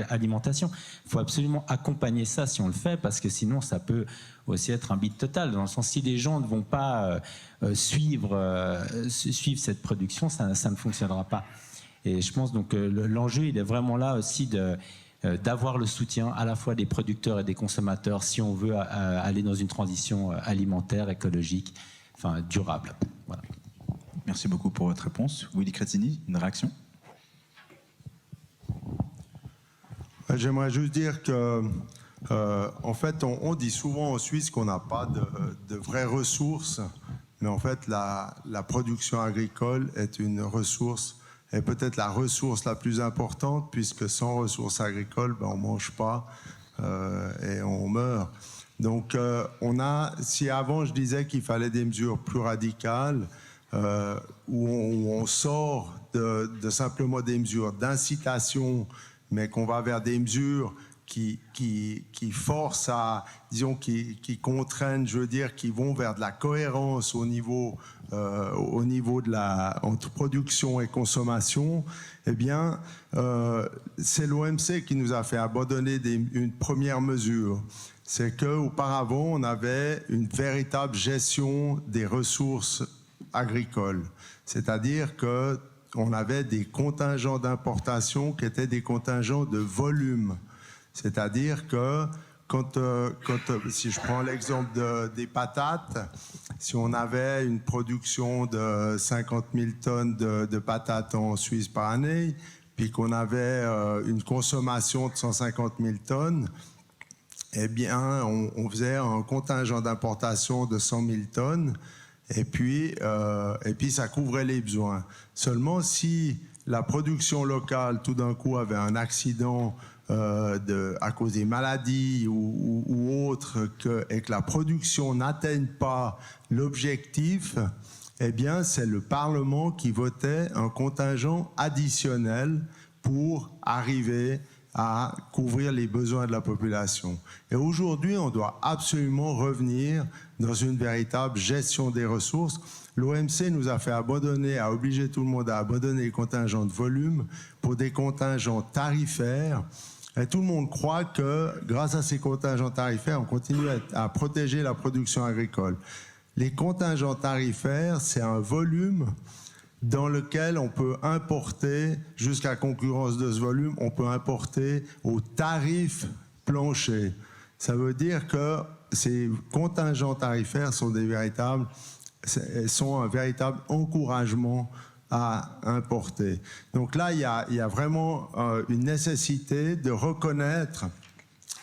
alimentation? Il faut absolument accompagner ça si on le fait, parce que sinon ça peut aussi être un bide total, dans le sens si les gens ne vont pas suivre cette production, ça ne fonctionnera pas. Et je pense donc l'enjeu, il est vraiment là aussi d'avoir le soutien à la fois des producteurs et des consommateurs si on veut aller dans une transition alimentaire, écologique, durable. Voilà. Merci beaucoup pour votre réponse. Willy Crétini, une réaction? J'aimerais juste dire que, en fait, on dit souvent en Suisse qu'on n'a pas de vraies ressources, mais en fait, la production agricole est une ressource, est peut-être la ressource la plus importante, puisque sans ressources agricoles, on ne mange pas et on meurt. Donc, si avant je disais qu'il fallait des mesures plus radicales, où on sort de simplement des mesures d'incitation, mais qu'on va vers des mesures qui forcent à, disons, qui contraignent, je veux dire, qui vont vers de la cohérence au niveau de entre production et consommation, eh bien, c'est l'OMC qui nous a fait abandonner une première mesure. C'est qu'auparavant, on avait une véritable gestion des ressources agricoles. C'est-à-dire qu'on avait des contingents d'importation qui étaient des contingents de volume. C'est-à-dire que si je prends l'exemple des patates, si on avait une production de 50 000 tonnes de patates en Suisse par année, puis qu'on avait une consommation de 150 000 tonnes, eh bien, on faisait un contingent d'importation de 100 000 tonnes, et puis ça couvrait les besoins. Seulement si la production locale, tout d'un coup, avait un accident à cause des maladies ou autre, et que la production n'atteigne pas l'objectif, eh bien, c'est le Parlement qui votait un contingent additionnel pour arriver à couvrir les besoins de la population. Et aujourd'hui, on doit absolument revenir dans une véritable gestion des ressources. L'OMC nous a fait abandonner, a obligé tout le monde à abandonner les contingents de volume pour des contingents tarifaires. Et tout le monde croit que grâce à ces contingents tarifaires, on continue à protéger la production agricole. Les contingents tarifaires, c'est un volume dans lequel on peut importer, jusqu'à concurrence de ce volume, on peut importer au tarif plancher. Ça veut dire que ces contingents tarifaires sont un véritable encouragement à importer. Donc là, il y a vraiment une nécessité de reconnaître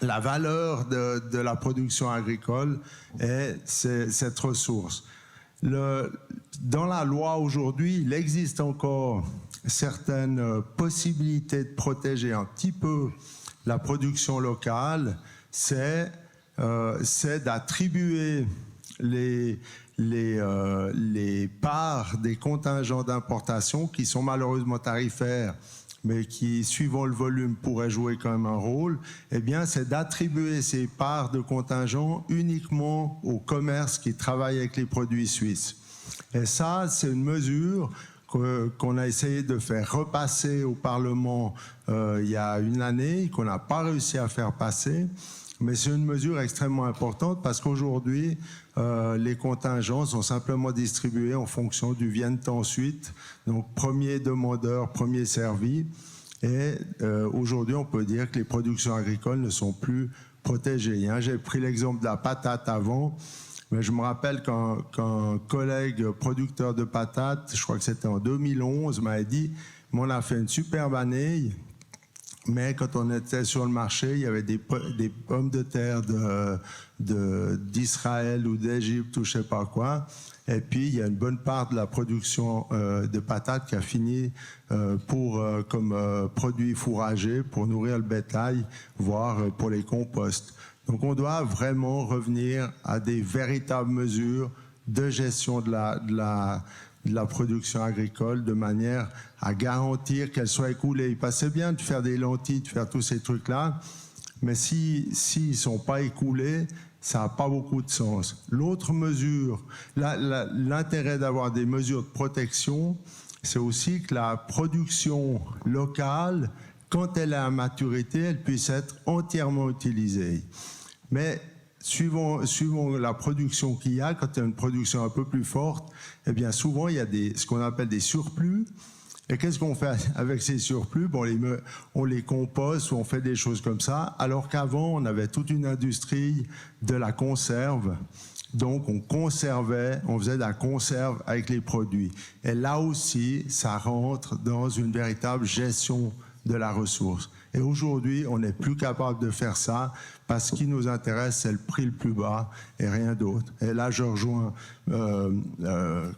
la valeur de la production agricole et cette ressource. Dans la loi aujourd'hui, il existe encore certaines possibilités de protéger un petit peu la production locale, c'est d'attribuer les parts des contingents d'importation qui sont malheureusement tarifaires, mais qui, suivant le volume, pourraient jouer quand même un rôle, eh bien, c'est d'attribuer ces parts de contingents uniquement aux commerces qui travaillent avec les produits suisses. Et ça, c'est une mesure qu'on a essayé de faire repasser au Parlement il y a une année, qu'on n'a pas réussi à faire passer. Mais c'est une mesure extrêmement importante parce qu'aujourd'hui, les contingents sont simplement distribués en fonction du viennent ensuite. Donc, premier demandeur, premier servi. Et aujourd'hui, on peut dire que les productions agricoles ne sont plus protégées. Hein. J'ai pris l'exemple de la patate avant, mais je me rappelle qu'un collègue producteur de patates, je crois que c'était en 2011, m'avait dit « on a fait une superbe année ». Mais quand on était sur le marché, il y avait des pommes de terre d'Israël ou d'Égypte ou je ne sais pas quoi. Et puis, il y a une bonne part de la production de patates qui a fini comme produit fourrager pour nourrir le bétail, voire pour les composts. Donc, on doit vraiment revenir à des véritables mesures de gestion de la production agricole de manière à garantir qu'elle soit écoulée. Parce que c'est bien de faire des lentilles, de faire tous ces trucs-là, mais s'ils ne sont pas écoulés, ça n'a pas beaucoup de sens. L'autre mesure, l'intérêt d'avoir des mesures de protection, c'est aussi que la production locale, quand elle est à maturité, elle puisse être entièrement utilisée. Mais suivant la production qu'il y a, quand il y a une production un peu plus forte, eh bien souvent il y a ce qu'on appelle des surplus. Et qu'est-ce qu'on fait avec ces surplus? Bon, on les composte ou on fait des choses comme ça, alors qu'avant on avait toute une industrie de la conserve. Donc on conservait, on faisait de la conserve avec les produits. Et là aussi, ça rentre dans une véritable gestion de la ressource. Et aujourd'hui, on n'est plus capable de faire ça parce que ce qui nous intéresse, c'est le prix le plus bas et rien d'autre. Et là, je rejoins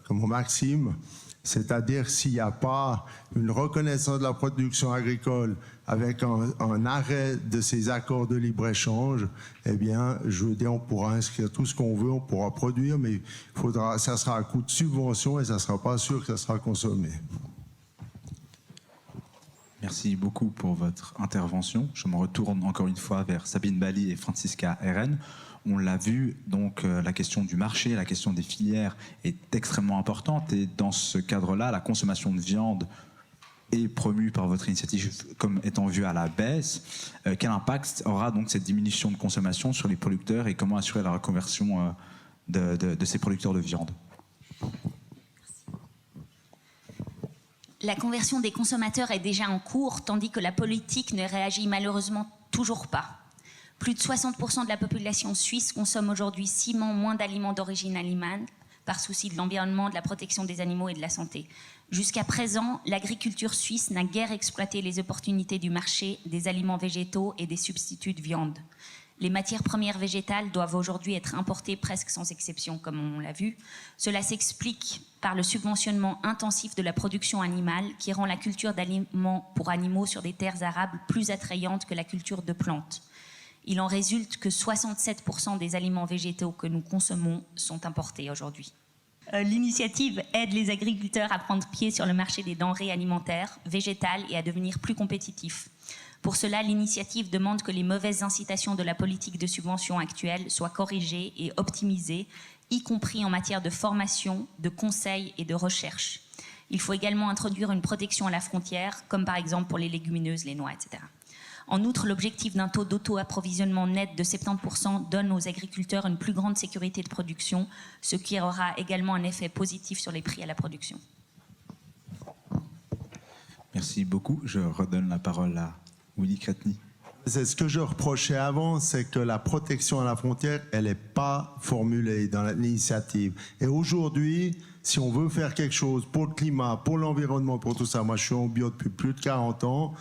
Maxime, c'est-à-dire s'il n'y a pas une reconnaissance de la production agricole avec un arrêt de ces accords de libre-échange, eh bien, je veux dire, on pourra inscrire tout ce qu'on veut, on pourra produire, mais ça sera à coût de subvention et ça ne sera pas sûr que ça sera consommé. Merci beaucoup pour votre intervention. Je me retourne encore une fois vers Sabine Bali et Franziska Heeren. On l'a vu, donc la question du marché, la question des filières est extrêmement importante et dans ce cadre-là, la consommation de viande est promue par votre initiative comme étant vue à la baisse. Quel impact aura donc cette diminution de consommation sur les producteurs et comment assurer la reconversion de ces producteurs de viande ? La conversion des consommateurs est déjà en cours, tandis que la politique ne réagit malheureusement toujours pas. Plus de 60% de la population suisse consomme aujourd'hui 6 moins d'aliments d'origine animale, par souci de l'environnement, de la protection des animaux et de la santé. Jusqu'à présent, l'agriculture suisse n'a guère exploité les opportunités du marché des aliments végétaux et des substituts de viande. Les matières premières végétales doivent aujourd'hui être importées presque sans exception, comme on l'a vu. Cela s'explique par le subventionnement intensif de la production animale qui rend la culture d'aliments pour animaux sur des terres arables plus attrayante que la culture de plantes. Il en résulte que 67% des aliments végétaux que nous consommons sont importés aujourd'hui. L'initiative aide les agriculteurs à prendre pied sur le marché des denrées alimentaires, végétales et à devenir plus compétitifs. Pour cela, l'initiative demande que les mauvaises incitations de la politique de subvention actuelle soient corrigées et optimisées, y compris en matière de formation, de conseil et de recherche. Il faut également introduire une protection à la frontière, comme par exemple pour les légumineuses, les noix, etc. En outre, l'objectif d'un taux d'auto-approvisionnement net de 70% donne aux agriculteurs une plus grande sécurité de production, ce qui aura également un effet positif sur les prix à la production. Merci beaucoup. Je redonne la parole à Willy Cretny. C'est ce que je reprochais avant, c'est que la protection à la frontière, elle n'est pas formulée dans l'initiative. Et aujourd'hui, si on veut faire quelque chose pour le climat, pour l'environnement, pour tout ça, moi je suis en bio depuis plus de 40 ans,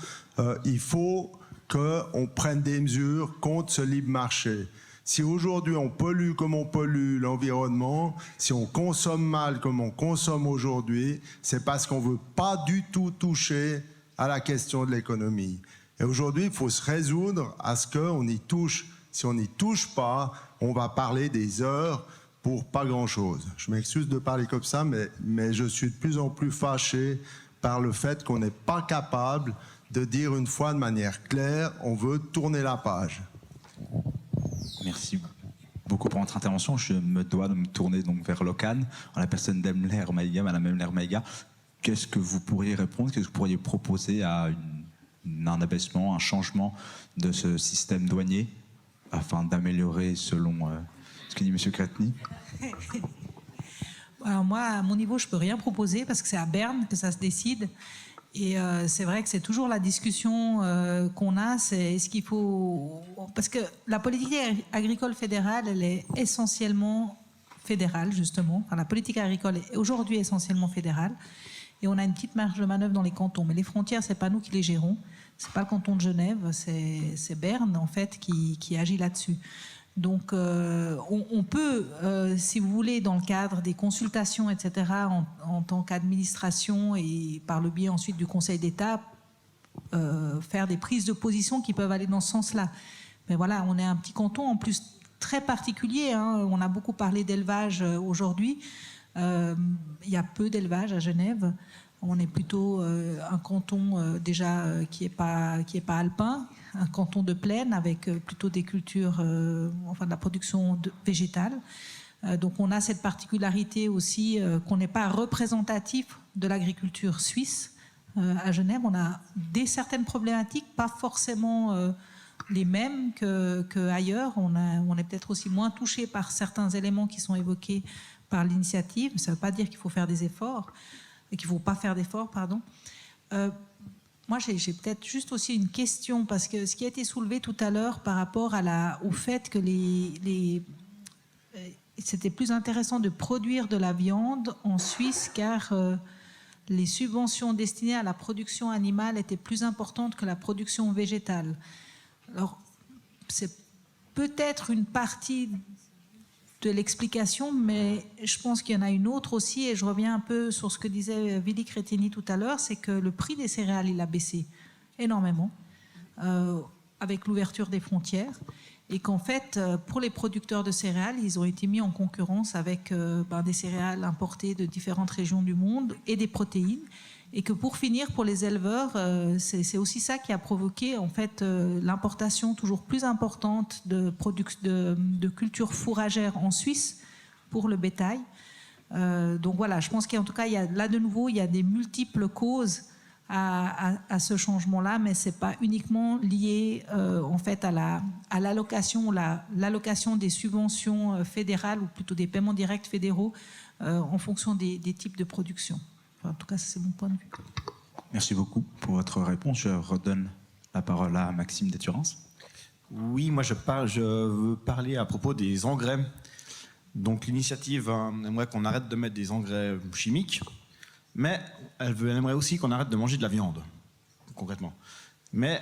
il faut qu'on prenne des mesures contre ce libre marché. Si aujourd'hui on pollue comme on pollue l'environnement, si on consomme mal comme on consomme aujourd'hui, c'est parce qu'on ne veut pas du tout toucher à la question de l'économie. Et aujourd'hui, il faut se résoudre à ce qu'on y touche. Si on n'y touche pas, on va parler des heures pour pas grand-chose. Je m'excuse de parler comme ça, mais je suis de plus en plus fâché par le fait qu'on n'est pas capable de dire une fois de manière claire, on veut tourner la page. Merci beaucoup pour votre intervention. Je me dois de me tourner donc vers Locane, en la personne d'Emler Maïga, Madame Emler Maïga. Qu'est-ce que vous pourriez répondre? Qu'est-ce que vous pourriez proposer à un abaissement, un changement de ce système douanier afin d'améliorer selon ce que dit M. Cretny? Alors moi, à mon niveau, je ne peux rien proposer parce que c'est à Berne que ça se décide. Et c'est vrai que c'est toujours la discussion qu'on a, c'est est-ce qu'il faut... Parce que la politique agricole fédérale, elle est essentiellement fédérale, justement. Enfin, la politique agricole est aujourd'hui essentiellement fédérale. Et on a une petite marge de manœuvre dans les cantons. Mais les frontières, ce n'est pas nous qui les gérons. Ce n'est pas le canton de Genève, c'est Berne, en fait, qui agit là-dessus. Donc, on peut, si vous voulez, dans le cadre des consultations, etc., en tant qu'administration et par le biais ensuite du Conseil d'État, faire des prises de position qui peuvent aller dans ce sens-là. Mais voilà, on est un petit canton, en plus, très particulier. Hein. On a beaucoup parlé d'élevage aujourd'hui. Il y a peu d'élevage à Genève. On est plutôt un canton déjà qui est pas alpin, un canton de plaine avec plutôt des cultures, enfin de la production végétale. Donc on a cette particularité aussi qu'on n'est pas représentatif de l'agriculture suisse. À Genève, on a certaines problématiques, pas forcément les mêmes qu'ailleurs. On est peut-être aussi moins touché par certains éléments qui sont évoqués par l'initiative. Ça ne veut pas dire qu'il faut faire des efforts, qu'il ne faut pas faire d'efforts, pardon. Moi, j'ai peut-être juste aussi une question, parce que ce qui a été soulevé tout à l'heure par rapport au fait que c'était plus intéressant de produire de la viande en Suisse, car les subventions destinées à la production animale étaient plus importantes que la production végétale. Alors, c'est peut-être une partie de l'explication, mais je pense qu'il y en a une autre aussi, et je reviens un peu sur ce que disait Willy Cretny tout à l'heure, c'est que le prix des céréales, il a baissé énormément avec l'ouverture des frontières, et qu'en fait, pour les producteurs de céréales, ils ont été mis en concurrence avec des céréales importées de différentes régions du monde et des protéines, et que pour finir, pour les éleveurs, c'est aussi ça qui a provoqué en fait l'importation toujours plus importante de cultures fourragères en Suisse pour le bétail. Donc voilà, je pense qu'en tout cas, là de nouveau, il y a des multiples causes à ce changement-là, mais c'est pas uniquement lié en fait à l'allocation des subventions fédérales, ou plutôt des paiements directs fédéraux en fonction des types de production. En tout cas, c'est mon point de vue. Merci beaucoup pour votre réponse. Je redonne la parole à Maxime Déturance. Oui, moi je veux parler à propos des engrais. Donc l'initiative aimerait qu'on arrête de mettre des engrais chimiques, mais elle aimerait aussi qu'on arrête de manger de la viande, concrètement. Mais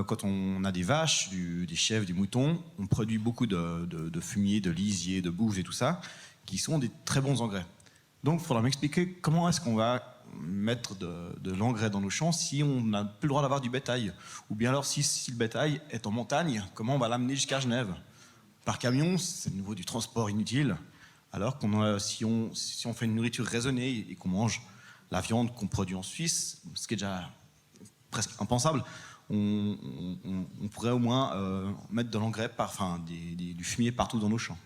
quand on a des vaches, des chèvres, des moutons, on produit beaucoup de fumier, de lisier, de bouges et tout ça, qui sont des très bons engrais. Donc, il faudra m'expliquer comment est-ce qu'on va mettre de l'engrais dans nos champs si on n'a plus le droit d'avoir du bétail. Ou bien alors, si le bétail est en montagne, comment on va l'amener jusqu'à Genève? Par camion, c'est de nouveau du transport inutile. Alors que si on fait une nourriture raisonnée et qu'on mange la viande qu'on produit en Suisse, ce qui est déjà presque impensable, on pourrait au moins mettre de l'engrais, du fumier partout dans nos champs.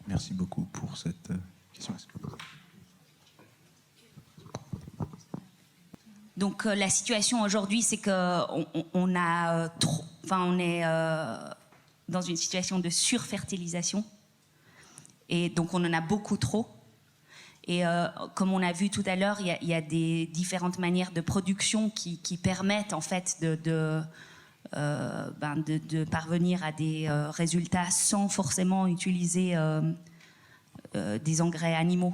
Merci beaucoup pour cette question. Donc la situation aujourd'hui, c'est qu'on a on est dans une situation de surfertilisation, et donc on en a beaucoup trop. Et comme on a vu tout à l'heure, il y a des différentes manières de production qui permettent en fait de parvenir à des résultats sans forcément utiliser des engrais animaux.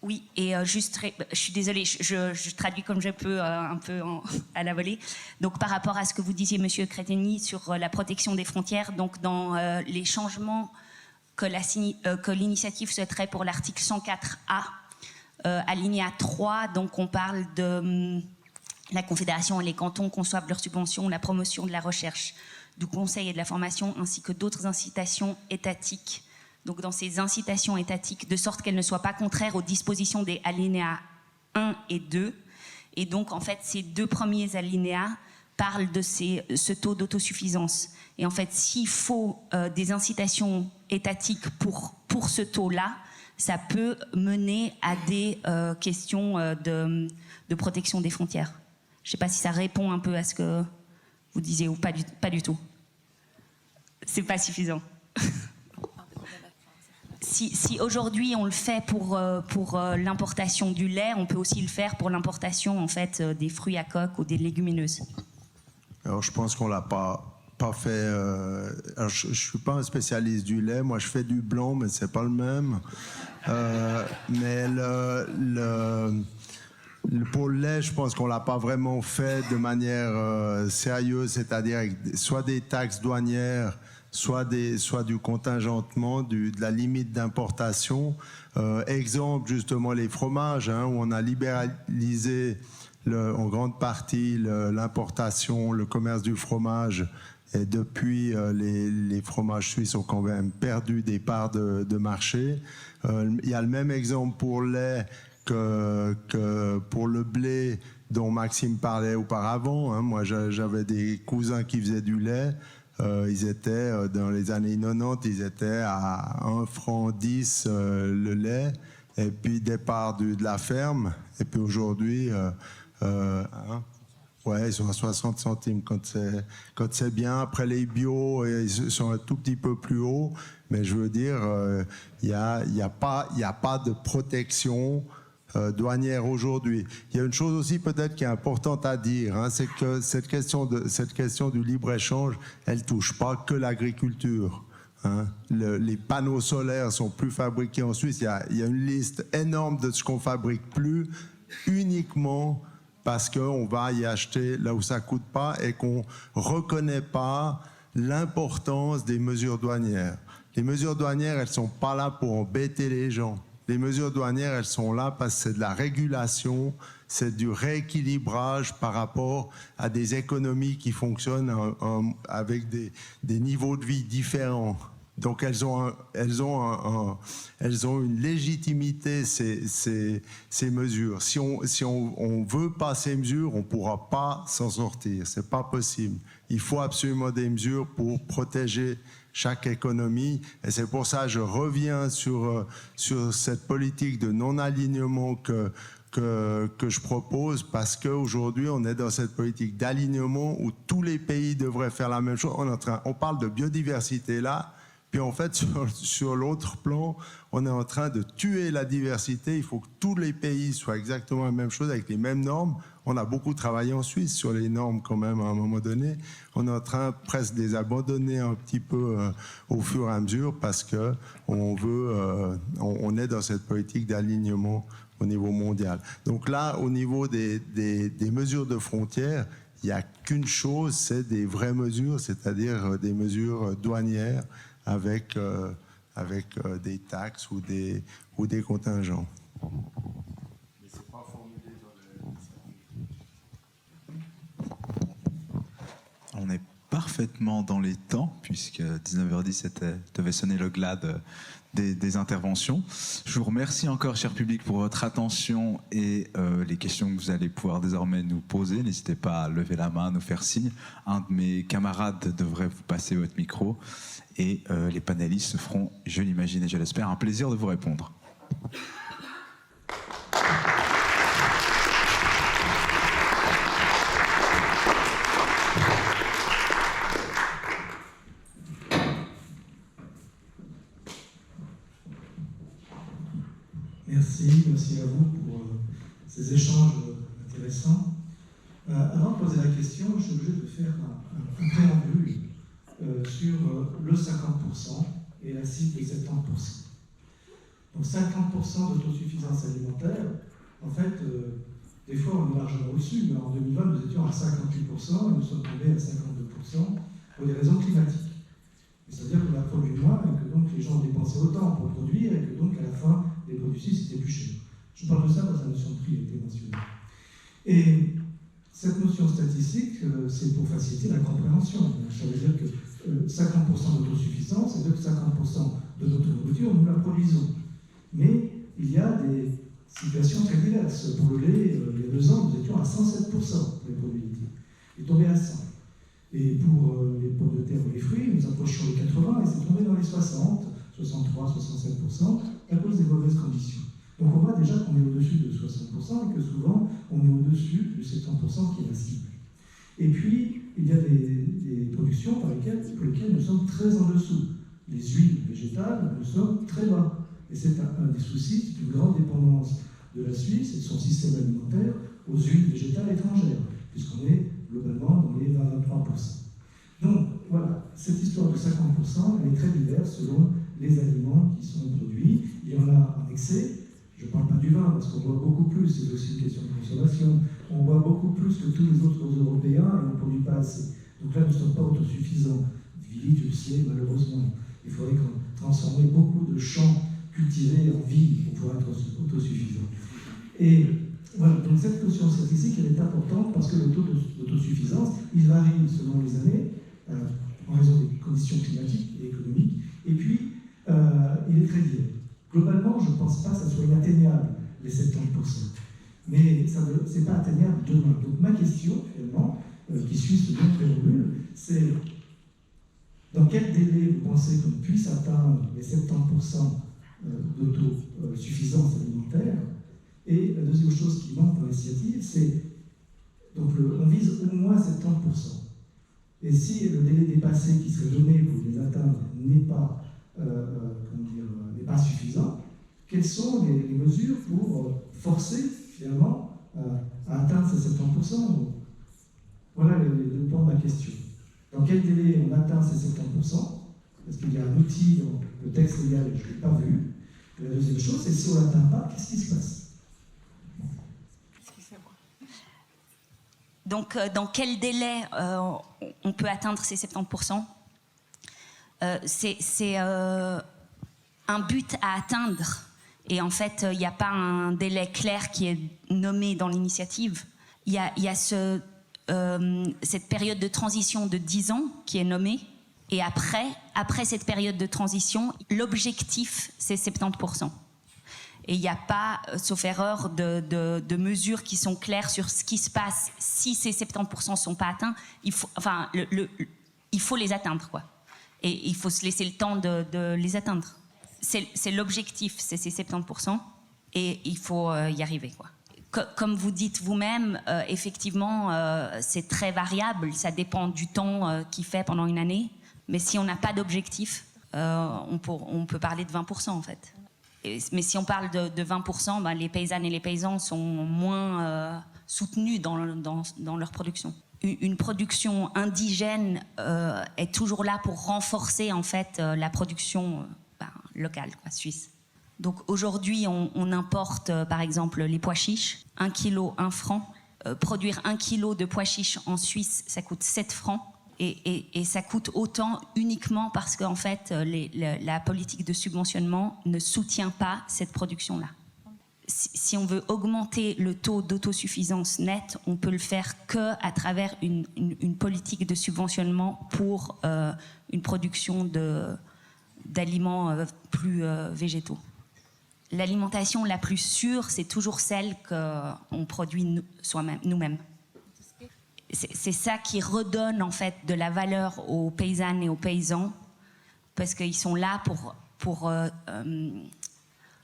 Oui, et je suis désolée, je traduis comme je peux, un peu à la volée. Donc par rapport à ce que vous disiez, Monsieur Crétigny, sur la protection des frontières, donc dans les changements que l'initiative souhaiterait pour l'article 104A, alinéa 3, donc on parle de la Confédération et les cantons conçoivent leurs subventions, la promotion de la recherche, du conseil et de la formation, ainsi que d'autres incitations étatiques. Donc dans ces incitations étatiques, de sorte qu'elles ne soient pas contraires aux dispositions des alinéas 1 et 2. Et donc en fait, ces deux premiers alinéas parlent de ce taux d'autosuffisance. Et en fait, s'il faut des incitations étatiques pour ce taux-là, ça peut mener à des questions de protection des frontières. Je ne sais pas si ça répond un peu à ce que vous disiez ou pas du tout. C'est pas suffisant. Si aujourd'hui on le fait pour l'importation du lait, on peut aussi le faire pour l'importation en fait des fruits à coque ou des légumineuses. Alors je pense qu'on l'a pas fait. Alors je suis pas un spécialiste du lait. Moi je fais du blanc, mais c'est pas le même. Mais pour le lait, je pense qu'on l'a pas vraiment fait de manière sérieuse, c'est-à-dire avec soit des taxes douanières, soit du contingentement, de la limite d'importation. Exemple, justement, les fromages, où on a libéralisé en grande partie l'importation, le commerce du fromage. Et depuis, les fromages suisses ont quand même perdu des parts de marché. Il y a le même exemple pour le lait que pour le blé dont Maxime parlait auparavant. Moi, j'avais des cousins qui faisaient du lait. Ils étaient, dans les années 90, ils étaient à 1,10 franc le lait, et puis départ de la ferme, et puis aujourd'hui, ils sont à 60 centimes quand c'est bien. Après les bio, ils sont un tout petit peu plus hauts, mais je veux dire, il y a pas de protection douanière aujourd'hui. Il y a une chose aussi peut-être qui est importante à dire, c'est que cette question du libre-échange, elle touche pas que l'agriculture. Les panneaux solaires sont plus fabriqués en Suisse. Il y a une liste énorme de ce qu'on fabrique plus, uniquement parce qu'on va y acheter là où ça coûte pas et qu'on reconnaît pas l'importance des mesures douanières. Les mesures douanières, elles sont pas là pour embêter les gens. Les mesures douanières, elles sont là parce que c'est de la régulation, c'est du rééquilibrage par rapport à des économies qui fonctionnent avec des niveaux de vie différents. Donc elles ont une légitimité, ces mesures. Si on veut pas ces mesures, on pourra pas s'en sortir. C'est pas possible. Il faut absolument des mesures pour protéger chaque économie, et c'est pour ça que je reviens sur cette politique de non-alignement que je propose, parce qu'aujourd'hui on est dans cette politique d'alignement où tous les pays devraient faire la même chose. On parle de biodiversité là, puis en fait sur l'autre plan, on est en train de tuer la diversité. Il faut que tous les pays soient exactement la même chose avec les mêmes normes. On a beaucoup travaillé en Suisse sur les normes quand même à un moment donné. On est en train presque de les abandonner un petit peu au fur et à mesure parce que on est dans cette politique d'alignement au niveau mondial. Donc là, au niveau des mesures de frontières, il n'y a qu'une chose, c'est des vraies mesures, c'est-à-dire des mesures douanières avec des taxes ou des contingents. On n'est parfaitement dans les temps, puisque 19h10 devait sonner le glas des interventions. Je vous remercie encore, cher public, pour votre attention et les questions que vous allez pouvoir désormais nous poser. N'hésitez pas à lever la main, à nous faire signe. Un de mes camarades devrait vous passer votre micro et les panélistes se feront, je l'imagine et je l'espère, un plaisir de vous répondre. Merci à vous pour ces échanges intéressants. Avant de poser la question, je suis obligé de faire un préambule sur le 50% et la cible de 70%. Donc 50% d'autosuffisance alimentaire, en fait, des fois on est largement au-dessus, mais en 2020 nous étions à 58% et nous sommes tombés à 52% pour des raisons climatiques. C'est-à-dire qu'on a produit moins et que donc les gens ont dépensé autant pour produire et que donc à la fin les produits c'était plus cher. Je parle de ça parce que la notion de prix a été mentionnée. Et cette notion statistique, c'est pour faciliter la compréhension. Donc, ça veut dire que 50% d'autosuffisance, c'est-à-dire que 50% de notre nourriture, nous la produisons. Mais il y a des situations très diverses. Pour le lait, il y a 2 ans, nous étions à 107% des produits laitiers. Il est tombé à 100. Et pour les pommes de terre ou les fruits, nous approchions les 80 et c'est tombé dans les 60, 63, 67% à cause des mauvaises conditions. Donc on voit déjà qu'on est au-dessus de 60% et que souvent on est au-dessus du 70% qui est la cible. Et puis, il y a des productions pour lesquelles nous sommes très en dessous. Les huiles végétales, nous sommes très bas. Et c'est un des soucis, c'est une grande dépendance de la Suisse et de son système alimentaire aux huiles végétales étrangères, puisqu'on est globalement dans les 20-23%. Donc voilà, cette histoire de 50%, elle est très diverse selon les aliments qui sont produits. Il y en a en excès. Je ne parle pas du vin, parce qu'on boit beaucoup plus, c'est aussi une question de consommation. On boit beaucoup plus que tous les autres Européens et on ne produit pas assez. Donc là, nous ne sommes pas autosuffisants. Ville, tu le sais, malheureusement. Il faudrait qu'on transforme beaucoup de champs cultivés en villes pour pouvoir être autosuffisants. Et voilà, donc cette notion statistique, elle est importante parce que le taux d'autosuffisance, il varie selon les années, en raison des conditions climatiques et économiques, et puis il est très lié. Globalement, je ne pense pas que ça soit inatteignable, les 70%. Mais ce n'est pas atteignable demain. Donc ma question, finalement, qui suit ce même préambule, c'est dans quel délai vous pensez qu'on puisse atteindre les 70% d'autosuffisance alimentaire? Et la deuxième chose qui manque dans l'initiative, c'est donc on vise au moins 70%. Et si le délai dépassé qui serait donné pour les atteindre n'est pas n'est pas suffisant, quelles sont les mesures pour forcer finalement à atteindre ces 70%? Voilà les 2 points de ma question. Dans quel délai on atteint ces 70%? Parce qu'il y a un outil dans le texte légal que je n'ai pas vu. Et la deuxième chose, c'est si on ne l'atteint pas, qu'est-ce qui se passe? Donc, dans quel délai on peut atteindre ces 70%? C'est un but à atteindre. Et en fait, il n'y a pas un délai clair qui est nommé dans l'initiative. Il y a cette période de transition de 10 ans qui est nommée. Et après cette période de transition, l'objectif, c'est 70%. Et il n'y a pas, sauf erreur, de mesures qui sont claires sur ce qui se passe si ces 70% ne sont pas atteints. Il faut les atteindre, quoi. Et il faut se laisser le temps de les atteindre. C'est l'objectif, c'est ces 70%, et il faut y arriver, quoi. Comme vous dites vous-même, effectivement, c'est très variable, ça dépend du temps qu'il fait pendant une année, mais si on n'a pas d'objectif, on peut parler de 20% en fait. Mais si on parle de 20%, ben, les paysannes et les paysans sont moins soutenus dans leur production. Une production indigène est toujours là pour renforcer en fait la production locale, quoi, suisse. Donc aujourd'hui, on importe par exemple les pois chiches, 1 kilo, 1 franc. Produire 1 kilo de pois chiches en Suisse, ça coûte 7 francs. Et ça coûte autant uniquement parce qu'en fait, la politique de subventionnement ne soutient pas cette production-là. si on veut augmenter le taux d'autosuffisance nette, on peut le faire qu'à travers une politique de subventionnement pour une production d'aliments plus végétaux. L'alimentation la plus sûre, c'est toujours celle qu'on produit nous-mêmes. C'est ça qui redonne en fait de la valeur aux paysannes et aux paysans, parce qu'ils sont là pour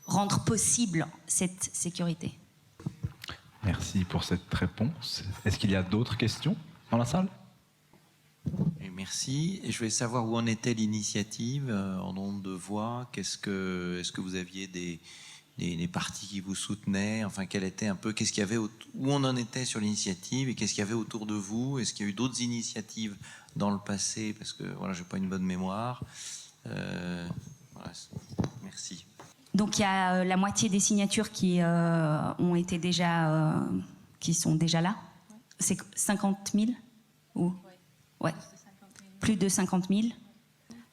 rendre possible cette sécurité. Merci pour cette réponse. Est-ce qu'il y a d'autres questions dans la salle? Et merci. Et je voulais savoir où en était l'initiative en nombre de voix. Est-ce que vous aviez des partis qui vous soutenaient? Enfin, qu'est-ce qu'il y avait où on en était sur l'initiative et qu'est-ce qu'il y avait autour de vous? Est-ce qu'il y a eu d'autres initiatives dans le passé? Parce que voilà, j'ai pas une bonne mémoire. Voilà. Merci. Donc il y a la moitié des signatures qui ont été déjà, qui sont déjà là. C'est 50 000 ou ouais. Plus de 50 000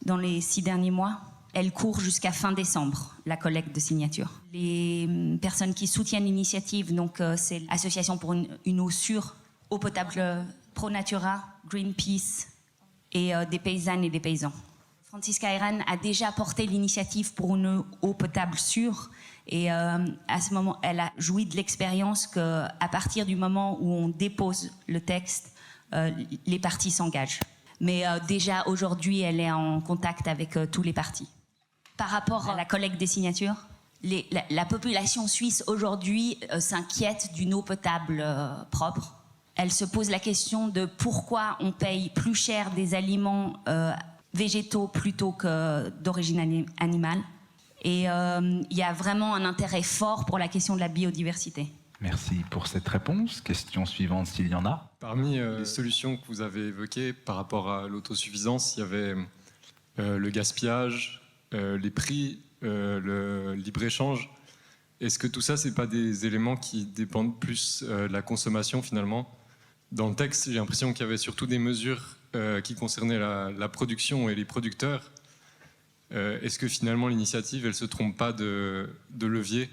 dans les 6 derniers mois. Elle court jusqu'à fin décembre, la collecte de signatures. Les personnes qui soutiennent l'initiative, donc c'est l'Association pour une eau sûre, eau potable ProNatura, Greenpeace et des paysannes et des paysans. Franziska Heeren a déjà porté l'initiative pour une eau potable sûre et à ce moment, elle a joui de l'expérience qu'à partir du moment où on dépose le texte, les partis s'engagent. Mais déjà aujourd'hui, elle est en contact avec tous les partis. Par rapport à la collecte des signatures, la population suisse aujourd'hui s'inquiète d'une eau potable propre. Elle se pose la question de pourquoi on paye plus cher des aliments végétaux plutôt que d'origine animale. Et il y a vraiment un intérêt fort pour la question de la biodiversité. Merci pour cette réponse. Question suivante, s'il y en a. Parmi les solutions que vous avez évoquées par rapport à l'autosuffisance, il y avait le gaspillage, les prix, le libre-échange. Est-ce que tout ça, ce n'est pas des éléments qui dépendent plus de la consommation finalement? Dans le texte, j'ai l'impression qu'il y avait surtout des mesures qui concernaient la production et les producteurs. Est-ce que finalement l'initiative, elle ne se trompe pas de levier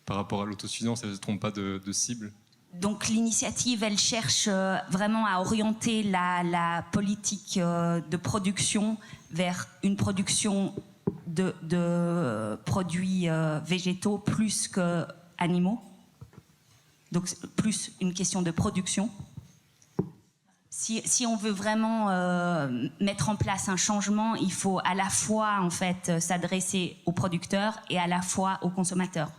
par rapport à l'autosuffisance, elle ne se trompe pas de cible? Donc l'initiative, elle cherche vraiment à orienter la politique de production vers une production de produits végétaux plus qu'animaux. Donc plus une question de production. Si on veut vraiment mettre en place un changement, il faut à la fois en fait s'adresser aux producteurs et à la fois aux consommateurs.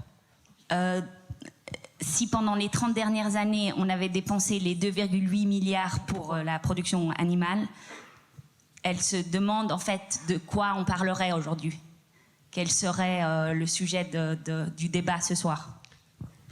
Si pendant les 30 dernières années, on avait dépensé les 2,8 milliards pour la production animale, elle se demande en fait de quoi on parlerait aujourd'hui. Quel serait le sujet du débat ce soir?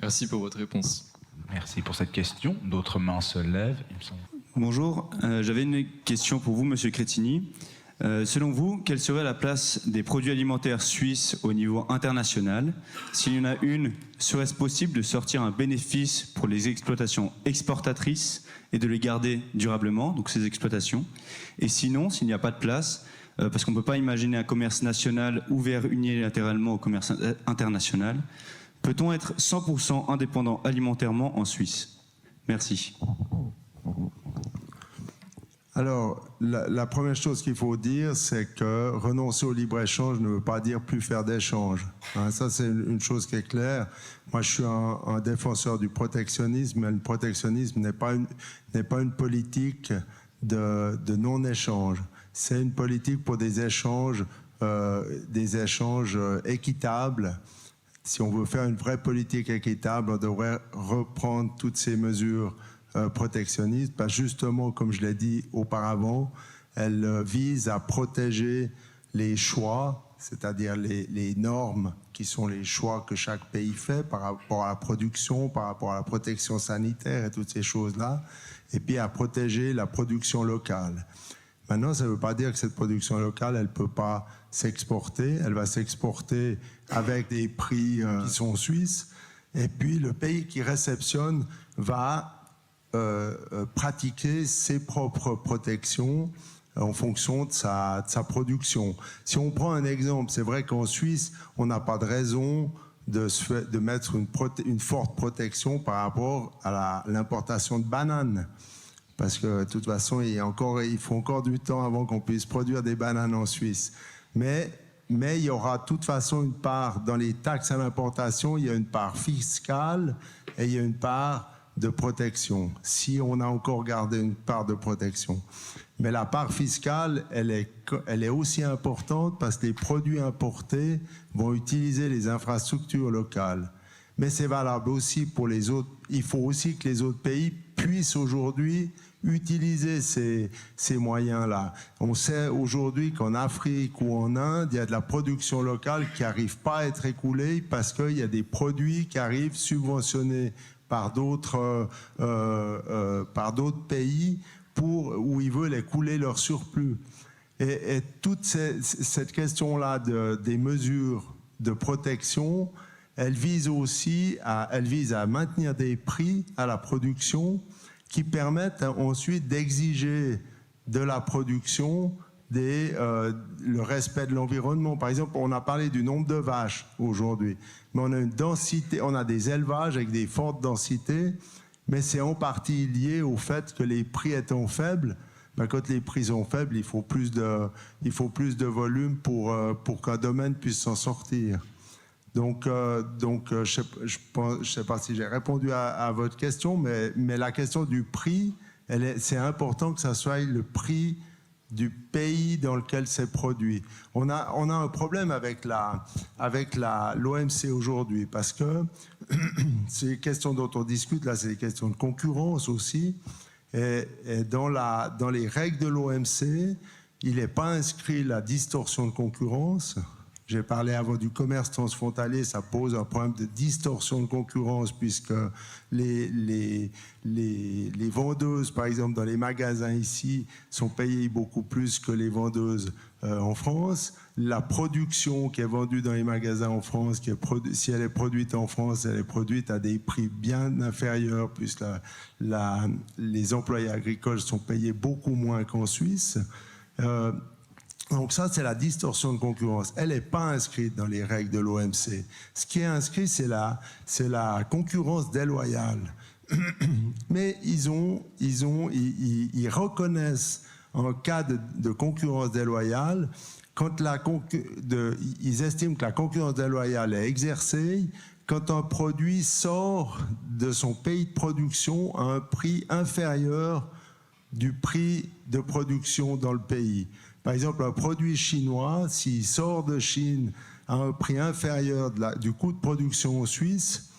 Merci pour votre réponse. Merci pour cette question. D'autres mains se lèvent, il me semble. Bonjour, j'avais une question pour vous, Monsieur Crettini. Selon vous, quelle serait la place des produits alimentaires suisses au niveau international? S'il y en a une, serait-ce possible de sortir un bénéfice pour les exploitations exportatrices et de les garder durablement, donc ces exploitations? Et sinon, s'il n'y a pas de place, parce qu'on ne peut pas imaginer un commerce national ouvert unilatéralement au commerce international, peut-on être 100% indépendant alimentairement en Suisse? Merci. Alors, la première chose qu'il faut dire, c'est que renoncer au libre-échange ne veut pas dire plus faire d'échanges. Hein, ça, c'est une chose qui est claire. Moi, je suis un défenseur du protectionnisme, mais le protectionnisme n'est pas une politique de non-échange. C'est une politique pour des échanges équitables. Si on veut faire une vraie politique équitable, on devrait reprendre toutes ces mesures protectionnistes, parce que justement, comme je l'ai dit auparavant, elles visent à protéger les choix, c'est-à-dire les normes qui sont les choix que chaque pays fait par rapport à la production, par rapport à la protection sanitaire et toutes ces choses-là, et puis à protéger la production locale. Maintenant, ça ne veut pas dire que cette production locale, elle ne peut pas s'exporter. Elle va s'exporter avec des prix qui sont suisses. Et puis, le pays qui réceptionne va pratiquer ses propres protections en fonction de sa production. Si on prend un exemple, c'est vrai qu'en Suisse, on n'a pas de raison de mettre une forte protection par rapport à l'importation de bananes. Parce que de toute façon, il faut encore du temps avant qu'on puisse produire des bananes en Suisse. Mais il y aura de toute façon une part, dans les taxes à l'importation, il y a une part fiscale et il y a une part de protection, si on a encore gardé une part de protection. Mais la part fiscale, elle est aussi importante parce que les produits importés vont utiliser les infrastructures locales. Mais c'est valable aussi pour les autres. Il faut aussi que les autres pays puissent aujourd'hui utiliser ces moyens-là. On sait aujourd'hui qu'en Afrique ou en Inde, il y a de la production locale qui n'arrive pas à être écoulée parce qu'il y a des produits qui arrivent subventionnés par d'autres pays où ils veulent écouler leur surplus. Et toute cette question-là des mesures de protection, elle vise à maintenir des prix à la production qui permettent ensuite d'exiger de la production le respect de l'environnement. Par exemple, on a parlé du nombre de vaches aujourd'hui, mais on a une densité, on a des élevages avec des fortes densités, mais c'est en partie lié au fait que les prix étant faibles, quand les prix sont faibles, il faut plus de volume pour qu'un domaine puisse s'en sortir. Donc, je ne sais pas si j'ai répondu à votre question, mais la question du prix, c'est important que ça soit le prix du pays dans lequel c'est produit. On a un problème avec l'OMC aujourd'hui, parce que c'est des questions dont on discute, là, c'est des questions de concurrence aussi, et dans les règles de l'OMC, il n'est pas inscrit la distorsion de concurrence. J'ai parlé avant du commerce transfrontalier, ça pose un problème de distorsion de concurrence puisque les vendeuses, par exemple, dans les magasins ici, sont payées beaucoup plus que les vendeuses en France. La production qui est vendue dans les magasins en France, si elle est produite en France, elle est produite à des prix bien inférieurs puisque les employés agricoles sont payés beaucoup moins qu'en Suisse. Donc ça, c'est la distorsion de concurrence. Elle n'est pas inscrite dans les règles de l'OMC. Ce qui est inscrit, c'est la concurrence déloyale. Mais ils reconnaissent un cas de concurrence déloyale quand ils estiment que la concurrence déloyale est exercée quand un produit sort de son pays de production à un prix inférieur du prix de production dans le pays. Par exemple, un produit chinois, s'il sort de Chine à un prix inférieur du coût de production en Suisse,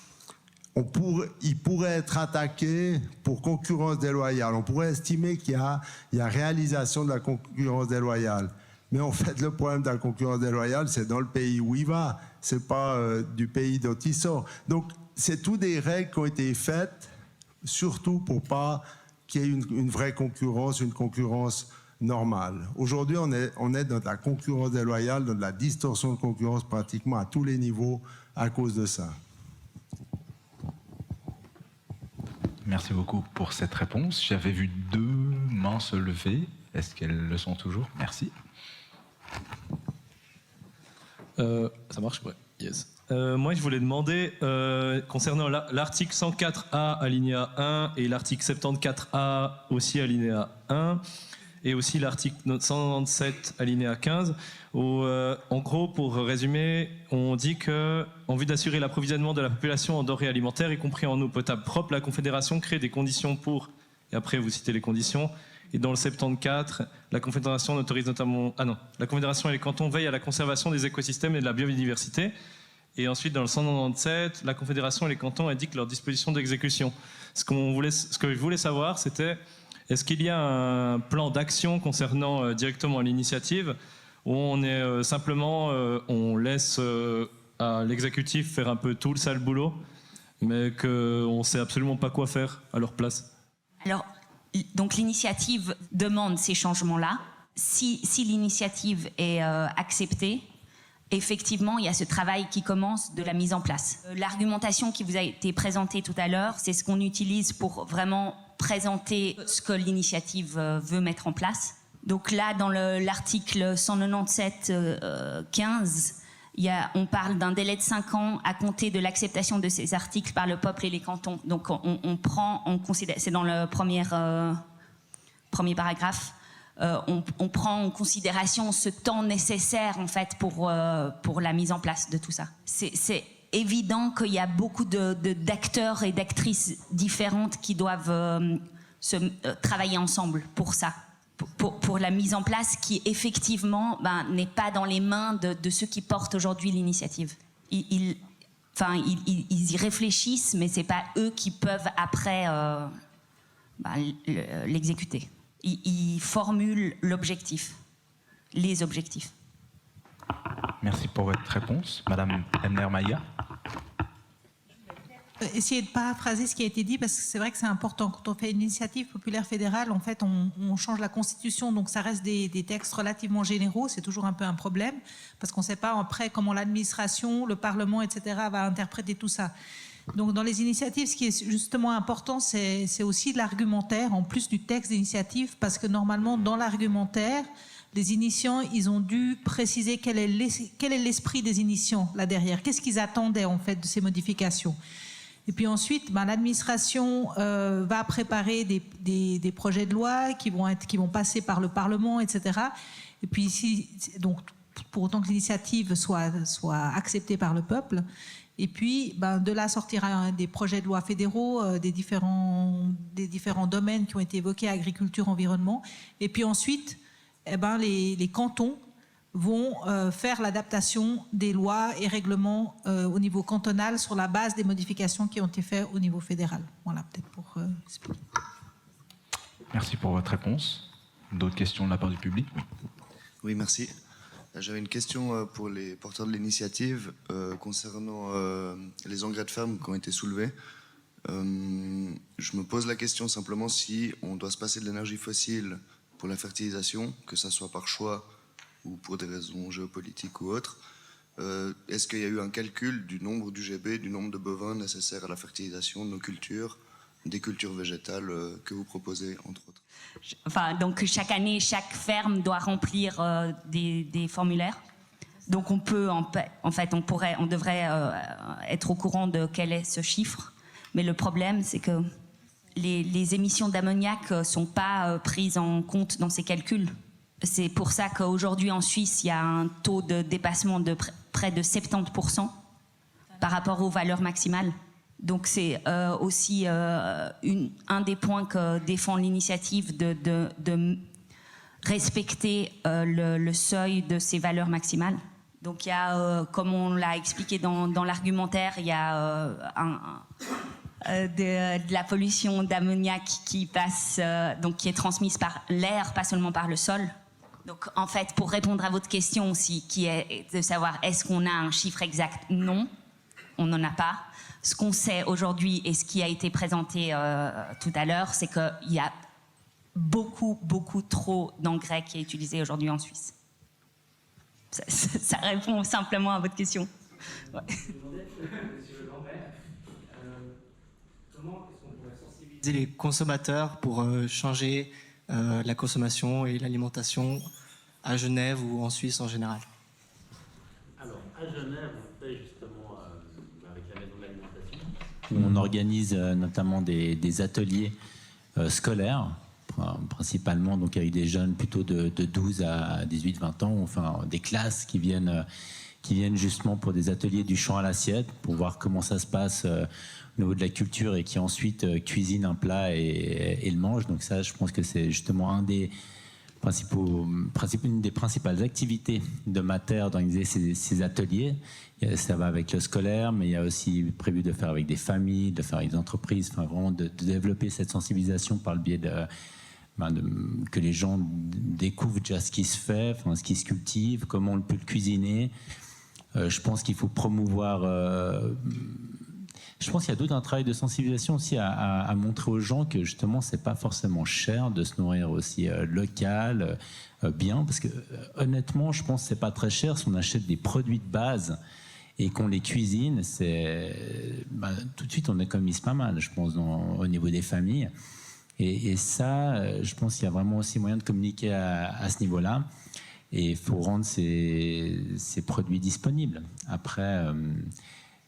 il pourrait être attaqué pour concurrence déloyale. On pourrait estimer qu'il y a réalisation de la concurrence déloyale. Mais en fait, le problème de la concurrence déloyale, c'est dans le pays où il va, c'est pas du pays dont il sort. Donc, c'est toutes des règles qui ont été faites, surtout pour pas qu'il y ait une vraie concurrence, une concurrence normale. Aujourd'hui, on est dans de la concurrence déloyale, dans de la distorsion de concurrence pratiquement à tous les niveaux à cause de ça. Merci beaucoup pour cette réponse. J'avais vu 2 mains se lever. Est-ce qu'elles le sont toujours? Merci. Ça marche? Ouais. Yes. Moi, je voulais demander, concernant l'article 104A alinéa 1 et l'article 74A aussi alinéa 1, et aussi l'article 197 alinéa 15, où, en gros, pour résumer, on dit que, en vue d'assurer l'approvisionnement de la population en denrées alimentaires, y compris en eau potable propre, la Confédération crée des conditions pour, et après vous citez les conditions, et dans le 74, la Confédération n'autorise notamment... Ah non, la Confédération et les cantons veillent à la conservation des écosystèmes et de la biodiversité. Et ensuite, dans le 197, la Confédération et les cantons indiquent leurs dispositions d'exécution. Ce que je voulais savoir, c'était, est-ce qu'il y a un plan d'action concernant directement l'initiative, où on est simplement, on laisse à l'exécutif faire un peu tout le sale boulot, mais qu'on ne sait absolument pas quoi faire à leur place? Alors, donc l'initiative demande ces changements-là. Si l'initiative est acceptée, effectivement, il y a ce travail qui commence de la mise en place. L'argumentation qui vous a été présentée tout à l'heure, c'est ce qu'on utilise pour vraiment présenter ce que l'initiative veut mettre en place. Donc là, dans l'article 197-15, On parle d'un délai de 5 ans à compter de l'acceptation de ces articles par le peuple et les cantons. Donc on prend en considération, c'est dans le premier paragraphe, on prend en considération ce temps nécessaire en fait pour la mise en place de tout ça. C'est évident qu'il y a beaucoup d'acteurs et d'actrices différentes qui doivent travailler ensemble pour ça. Pour la mise en place qui, effectivement, n'est pas dans les mains de ceux qui portent aujourd'hui l'initiative. Ils y réfléchissent, mais ce n'est pas eux qui peuvent, après, l'exécuter. Ils formulent l'objectif, les objectifs. Merci pour votre réponse. Madame Emler-Maïga. Essayer de paraphraser ce qui a été dit, parce que c'est vrai que c'est important. Quand on fait une initiative populaire fédérale, en fait, on change la Constitution, donc ça reste des textes relativement généraux. C'est toujours un peu un problème, parce qu'on ne sait pas après comment l'administration, le Parlement, etc. va interpréter tout ça. Donc dans les initiatives, ce qui est justement important, c'est aussi de l'argumentaire, en plus du texte d'initiative, parce que normalement, dans l'argumentaire, les initiants, ils ont dû préciser quel est l'esprit des initiants là derrière. Qu'est-ce qu'ils attendaient en fait de ces modifications? Et puis ensuite, va préparer des projets de loi qui vont passer par le Parlement, etc. Et puis ici, donc pour autant que l'initiative soit acceptée par le peuple. Et puis, de là sortira des projets de loi fédéraux, des différents domaines qui ont été évoqués, agriculture, environnement. Et puis ensuite, les cantons vont faire l'adaptation des lois et règlements au niveau cantonal sur la base des modifications qui ont été faites au niveau fédéral. Voilà, peut-être pour expliquer. Merci pour votre réponse. D'autres questions de la part du public? Oui, merci. J'avais une question pour les porteurs de l'initiative concernant les engrais de ferme qui ont été soulevés. Je me pose la question simplement si on doit se passer de l'énergie fossile pour la fertilisation, que ça soit par choix ou pour des raisons géopolitiques ou autres. Est-ce qu'il y a eu un calcul du nombre d'UGB, du nombre de bovins nécessaires à la fertilisation de nos cultures, des cultures végétales que vous proposez, entre autres? Donc chaque année, chaque ferme doit remplir des formulaires. Donc on devrait être au courant de quel est ce chiffre. Mais le problème, c'est que les émissions d'ammoniac ne sont pas prises en compte dans ces calculs. C'est pour ça qu'aujourd'hui en Suisse, il y a un taux de dépassement de près de 70% par rapport aux valeurs maximales. Donc c'est aussi un des points que défend l'initiative de respecter le seuil de ces valeurs maximales. Donc il y a, comme on l'a expliqué dans l'argumentaire, il y a de la pollution d'ammoniac qui passe, donc qui est transmise par l'air, pas seulement par le sol. Donc en fait, pour répondre à votre question aussi, qui est de savoir est-ce qu'on a un chiffre exact? Non, on n'en a pas. Ce qu'on sait aujourd'hui et ce qui a été présenté tout à l'heure, c'est qu'il y a beaucoup trop d'engrais qui est utilisé aujourd'hui en Suisse. Ça répond simplement à votre question. Ouais. Monsieur Lambert, comment est-ce qu'on pourrait sensibiliser les consommateurs pour changer la consommation et l'alimentation à Genève ou en Suisse en général? Alors, à Genève, on fait justement avec la Maison de l'Alimentation. On organise notamment des ateliers scolaires, principalement donc avec des jeunes plutôt de 12 à 18-20 ans, enfin des classes qui viennent justement pour des ateliers du champ à l'assiette, pour voir comment ça se passe au niveau de la culture et qui ensuite cuisinent un plat et le mangent. Donc ça, je pense que c'est justement une des principales activités de Mater d'organiser ces ateliers. Ça va avec le scolaire, mais il y a aussi prévu de faire avec des familles, de faire avec des entreprises, enfin vraiment de développer cette sensibilisation par le biais que les gens découvrent déjà ce qui se fait, enfin, ce qui se cultive, comment on peut le cuisiner. Je pense qu'il faut promouvoir... je pense qu'il y a tout un travail de sensibilisation aussi à montrer aux gens que justement c'est pas forcément cher de se nourrir aussi local, bien, parce que honnêtement je pense que c'est pas très cher si on achète des produits de base et qu'on les cuisine, tout de suite on économise pas mal, je pense, au niveau des familles. Et ça, je pense qu'il y a vraiment aussi moyen de communiquer à ce niveau-là. Et il faut rendre ces produits disponibles. Après,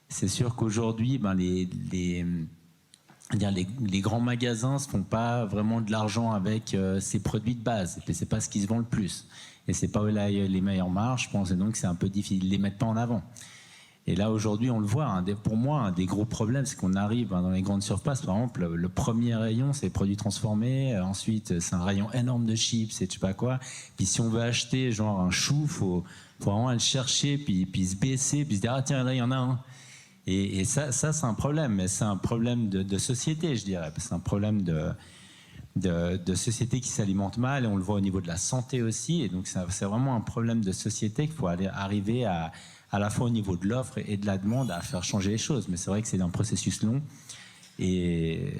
c'est sûr qu'aujourd'hui, les grands magasins ne se font pas vraiment de l'argent avec ces produits de base. Et c'est pas ce qui se vend le plus. Et c'est pas où il y a les meilleures marges, je pense. Et donc, c'est un peu difficile. Ils ne les mettent pas en avant. Et là, aujourd'hui, on le voit. Pour moi, un des gros problèmes, c'est qu'on arrive dans les grandes surfaces. Par exemple, le premier rayon, c'est les produits transformés. Ensuite, c'est un rayon énorme de chips et je sais pas quoi. Puis si on veut acheter genre un chou, faut vraiment aller le chercher, puis se baisser, puis se dire, ah tiens, là, il y en a un. Et ça c'est un problème. Mais c'est un problème de société, je dirais. C'est un problème de société qui s'alimente mal. Et on le voit au niveau de la santé aussi. Et donc, c'est vraiment un problème de société qu'il faut arriver à la fois au niveau de l'offre et de la demande, à faire changer les choses. Mais c'est vrai que c'est un processus long. Et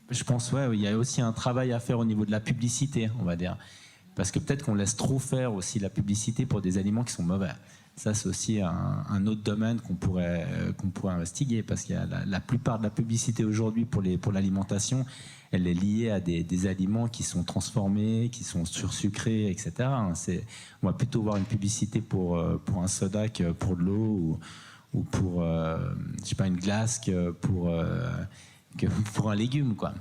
je pense, il y a aussi un travail à faire au niveau de la publicité, on va dire. Parce que peut-être qu'on laisse trop faire aussi la publicité pour des aliments qui sont mauvais. Ça, c'est aussi un autre domaine qu'on pourrait investiguer. Parce qu'il y a la plupart de la publicité aujourd'hui pour l'alimentation, elle est liée à des aliments qui sont transformés, qui sont sursucrés, etc. On va plutôt voir une publicité pour un soda que pour de l'eau ou pour je sais pas, une glace que pour un légume, quoi.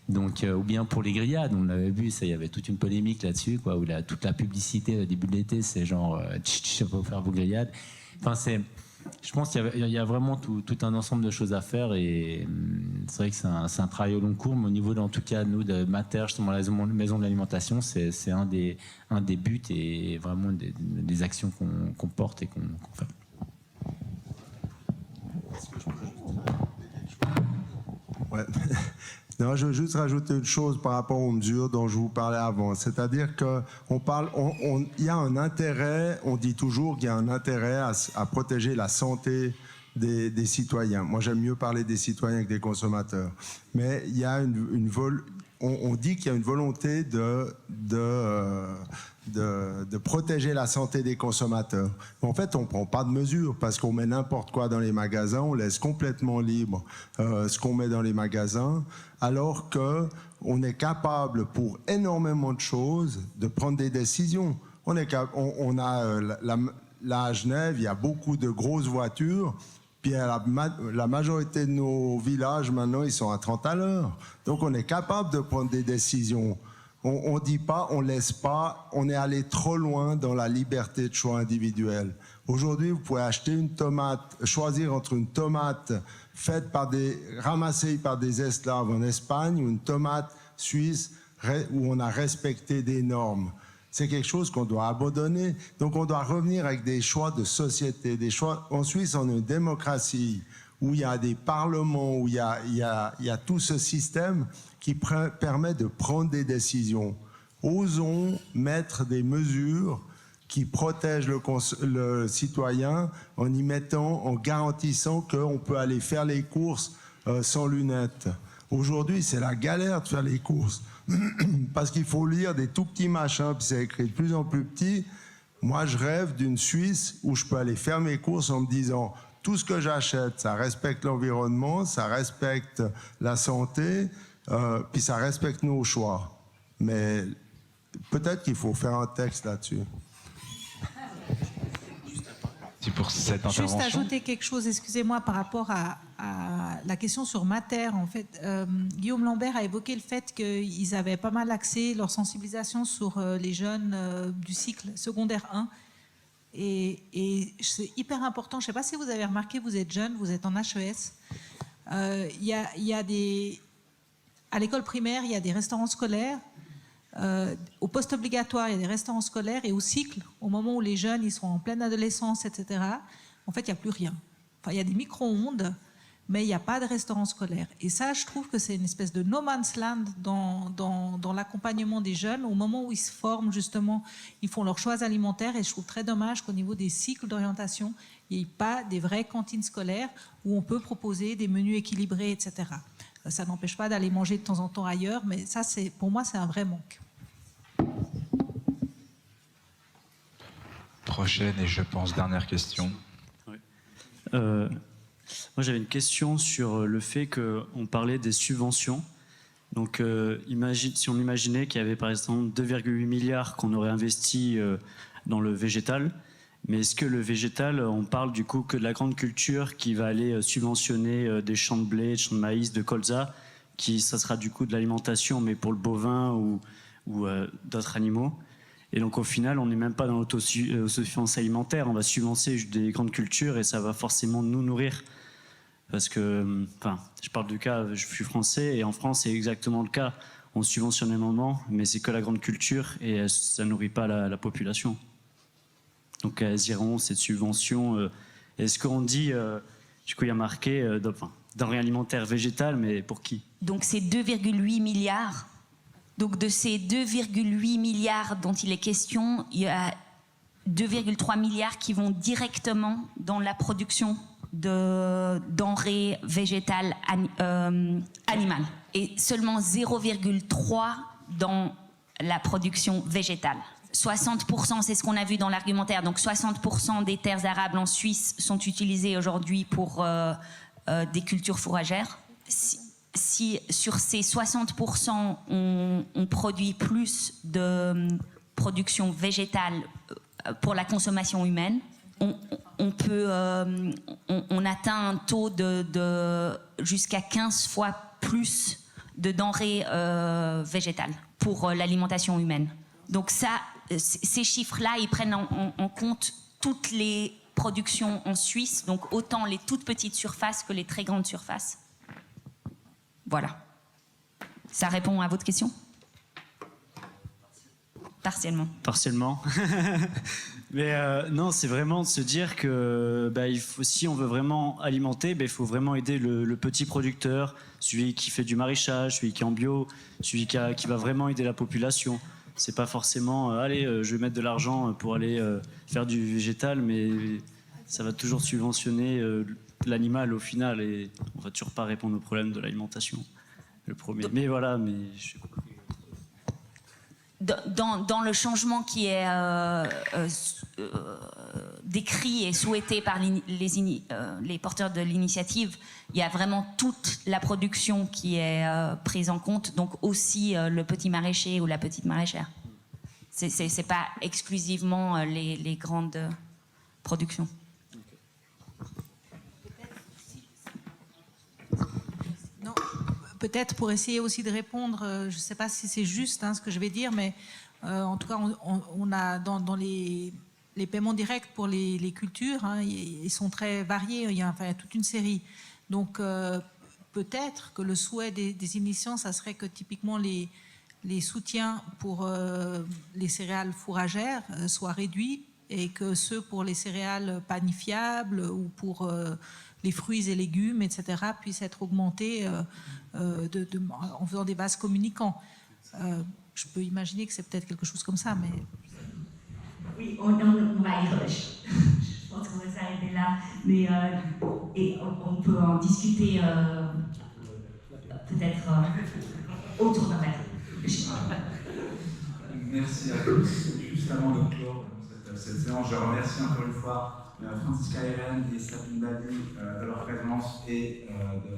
Donc, ou bien pour les grillades, on l'avait vu, il y avait toute une polémique là-dessus, quoi, où toute la publicité au début de l'été, c'est genre je vais vous faire vos grillades. Enfin, je pense qu'il y a vraiment tout un ensemble de choses à faire et c'est vrai que c'est un travail au long cours, mais au niveau, en tout cas, nous, de Mater, justement, la maison de l'alimentation, c'est un des buts et vraiment des actions qu'on porte et qu'on fait. Ouais. Non, je veux juste rajouter une chose par rapport aux mesures dont je vous parlais avant. C'est-à-dire qu'il y a un intérêt, on dit toujours qu'il y a un intérêt à protéger la santé des citoyens. Moi, j'aime mieux parler des citoyens que des consommateurs. Mais il y a on dit qu'il y a une volonté de protéger la santé des consommateurs. Mais en fait, on ne prend pas de mesures parce qu'on met n'importe quoi dans les magasins, on laisse complètement libre ce qu'on met dans les magasins, alors qu'on est capable, pour énormément de choses, de prendre des décisions. Là, à Genève, il y a beaucoup de grosses voitures. Puis la majorité de nos villages, maintenant, ils sont à 30 à l'heure. Donc, on est capable de prendre des décisions. On ne dit pas, on ne laisse pas, on est allé trop loin dans la liberté de choix individuel. Aujourd'hui, vous pouvez acheter une tomate, choisir entre une tomate ramassée par des esclaves en Espagne ou une tomate suisse où on a respecté des normes. C'est quelque chose qu'on doit abandonner. Donc on doit revenir avec des choix de société, des choix. En Suisse, on a une démocratie où il y a des parlements, où il y a tout ce système qui permet de prendre des décisions. Osons mettre des mesures qui protègent le citoyen en garantissant qu'on peut aller faire les courses sans lunettes. Aujourd'hui, c'est la galère de faire les courses. Parce qu'il faut lire des tout petits machins, puis c'est écrit de plus en plus petit. Moi, je rêve d'une Suisse où je peux aller faire mes courses en me disant tout ce que j'achète, ça respecte l'environnement, ça respecte la santé, puis ça respecte nos choix. Mais peut-être qu'il faut faire un texte là-dessus. Pour cette intervention. Juste ajouter quelque chose, excusez-moi, par rapport à la question sur Mater. En fait, Guillaume Lambert a évoqué le fait qu'ils avaient pas mal axé leur sensibilisation sur les jeunes du cycle secondaire 1. Et c'est hyper important. Je ne sais pas si vous avez remarqué, vous êtes jeune, vous êtes en HES. À l'école primaire, il y a des restaurants scolaires. Au post-obligatoire, il y a des restaurants scolaires et au cycle, au moment où les jeunes ils sont en pleine adolescence, etc., en fait, il n'y a plus rien. Enfin, il y a des micro-ondes, mais il n'y a pas de restaurant scolaire. Et ça, je trouve que c'est une espèce de no man's land dans l'accompagnement des jeunes. Au moment où ils se forment, justement, ils font leurs choix alimentaires. Et je trouve très dommage qu'au niveau des cycles d'orientation, il n'y ait pas des vraies cantines scolaires où on peut proposer des menus équilibrés, etc. Ça n'empêche pas d'aller manger de temps en temps ailleurs, mais ça, pour moi, c'est un vrai manque. Prochaine et je pense dernière question. Oui. Moi j'avais une question sur le fait qu'on parlait des subventions, Donc si on imaginait qu'il y avait par exemple 2,8 milliards qu'on aurait investi dans le végétal, mais est-ce que le végétal, on parle du coup que de la grande culture qui va aller subventionner des champs de blé, des champs de maïs, de colza, ça sera du coup de l'alimentation, mais pour le bovin ou d'autres animaux. Et donc au final, on n'est même pas dans l'autosuffisance alimentaire, on va subventionner des grandes cultures et ça va forcément nous nourrir. Parce que, je parle du cas, je suis français, et en France, c'est exactement le cas. On subventionne un moment, mais c'est que la grande culture, et ça nourrit pas la population. Donc elles iront, cette subvention. Est-ce qu'on dit, du coup il y a marqué, denrées alimentaires végétales, mais pour qui? Donc c'est 2,8 milliards. Donc de ces 2,8 milliards dont il est question, il y a 2,3 milliards qui vont directement dans la production de denrées végétales animales et seulement 0,3 dans la production végétale. 60%, c'est ce qu'on a vu dans l'argumentaire, donc 60% des terres arables en Suisse sont utilisées aujourd'hui pour des cultures fourragères. Si sur ces 60%, on produit plus de production végétale pour la consommation humaine, on atteint un taux de jusqu'à 15 fois plus de denrées végétales pour l'alimentation humaine. Donc ces chiffres-là, ils prennent en compte toutes les productions en Suisse, donc autant les toutes petites surfaces que les très grandes surfaces. Voilà. Ça répond à votre question ? Partiellement. Partiellement. Mais non, c'est vraiment de se dire que si on veut vraiment alimenter, il faut vraiment aider le petit producteur, celui qui fait du maraîchage, celui qui est en bio, celui qui va vraiment aider la population. C'est pas forcément je vais mettre de l'argent pour aller faire du végétal, mais ça va toujours subventionner l'animal au final et on va toujours pas répondre au problème de l'alimentation. Le premier. Mais voilà, Dans le changement qui est décrit et souhaité par les porteurs de l'initiative, il y a vraiment toute la production qui est prise en compte, donc aussi le petit maraîcher ou la petite maraîchère. C'est pas exclusivement les grandes productions. Non, peut-être pour essayer aussi de répondre, je ne sais pas si c'est juste ce que je vais dire, mais en tout cas, on a dans les paiements directs pour les cultures, ils sont très variés, il y a toute une série. Donc peut-être que le souhait des initiants, ça serait que typiquement les soutiens pour les céréales fourragères soient réduits et que ceux pour les céréales panifiables ou pour les fruits et légumes, etc., puissent être augmentés en faisant des vases communicants. Je peux imaginer que c'est peut-être quelque chose comme ça, mais... Oui, on va y revenir. Je pense qu'on va s'arrêter là, mais et on peut en discuter peut-être autour d'un verre. Merci à tous. Juste avant de clore cette séance, je remercie encore une fois Franziska Aeren et Sabine Badi de leur présence et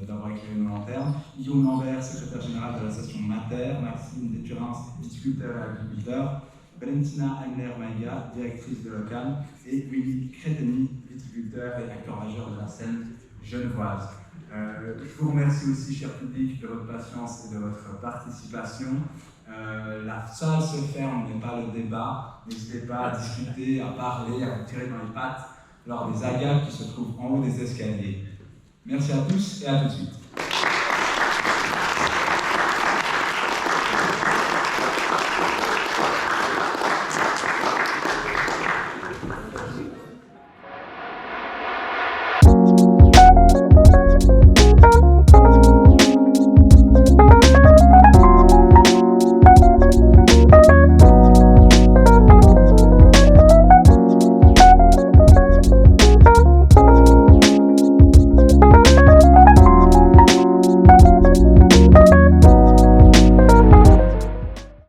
d'avoir éclairé nos lanternes. Guillaume Lambert, secrétaire général de l'association Mater, Maxime Déturins, viticulteur et agriculteur, Valentina Heimler-Maiga, directrice de Local, et Willy Créteny, viticulteur et acteur majeur de la scène genevoise. Je vous remercie aussi, cher public, de votre patience et de votre participation. La salle se ferme, n'est pas le débat. N'hésitez pas à discuter, à parler, à vous tirer dans les pattes lors des agapes qui se trouvent en haut des escaliers. Merci à tous et à tout de suite.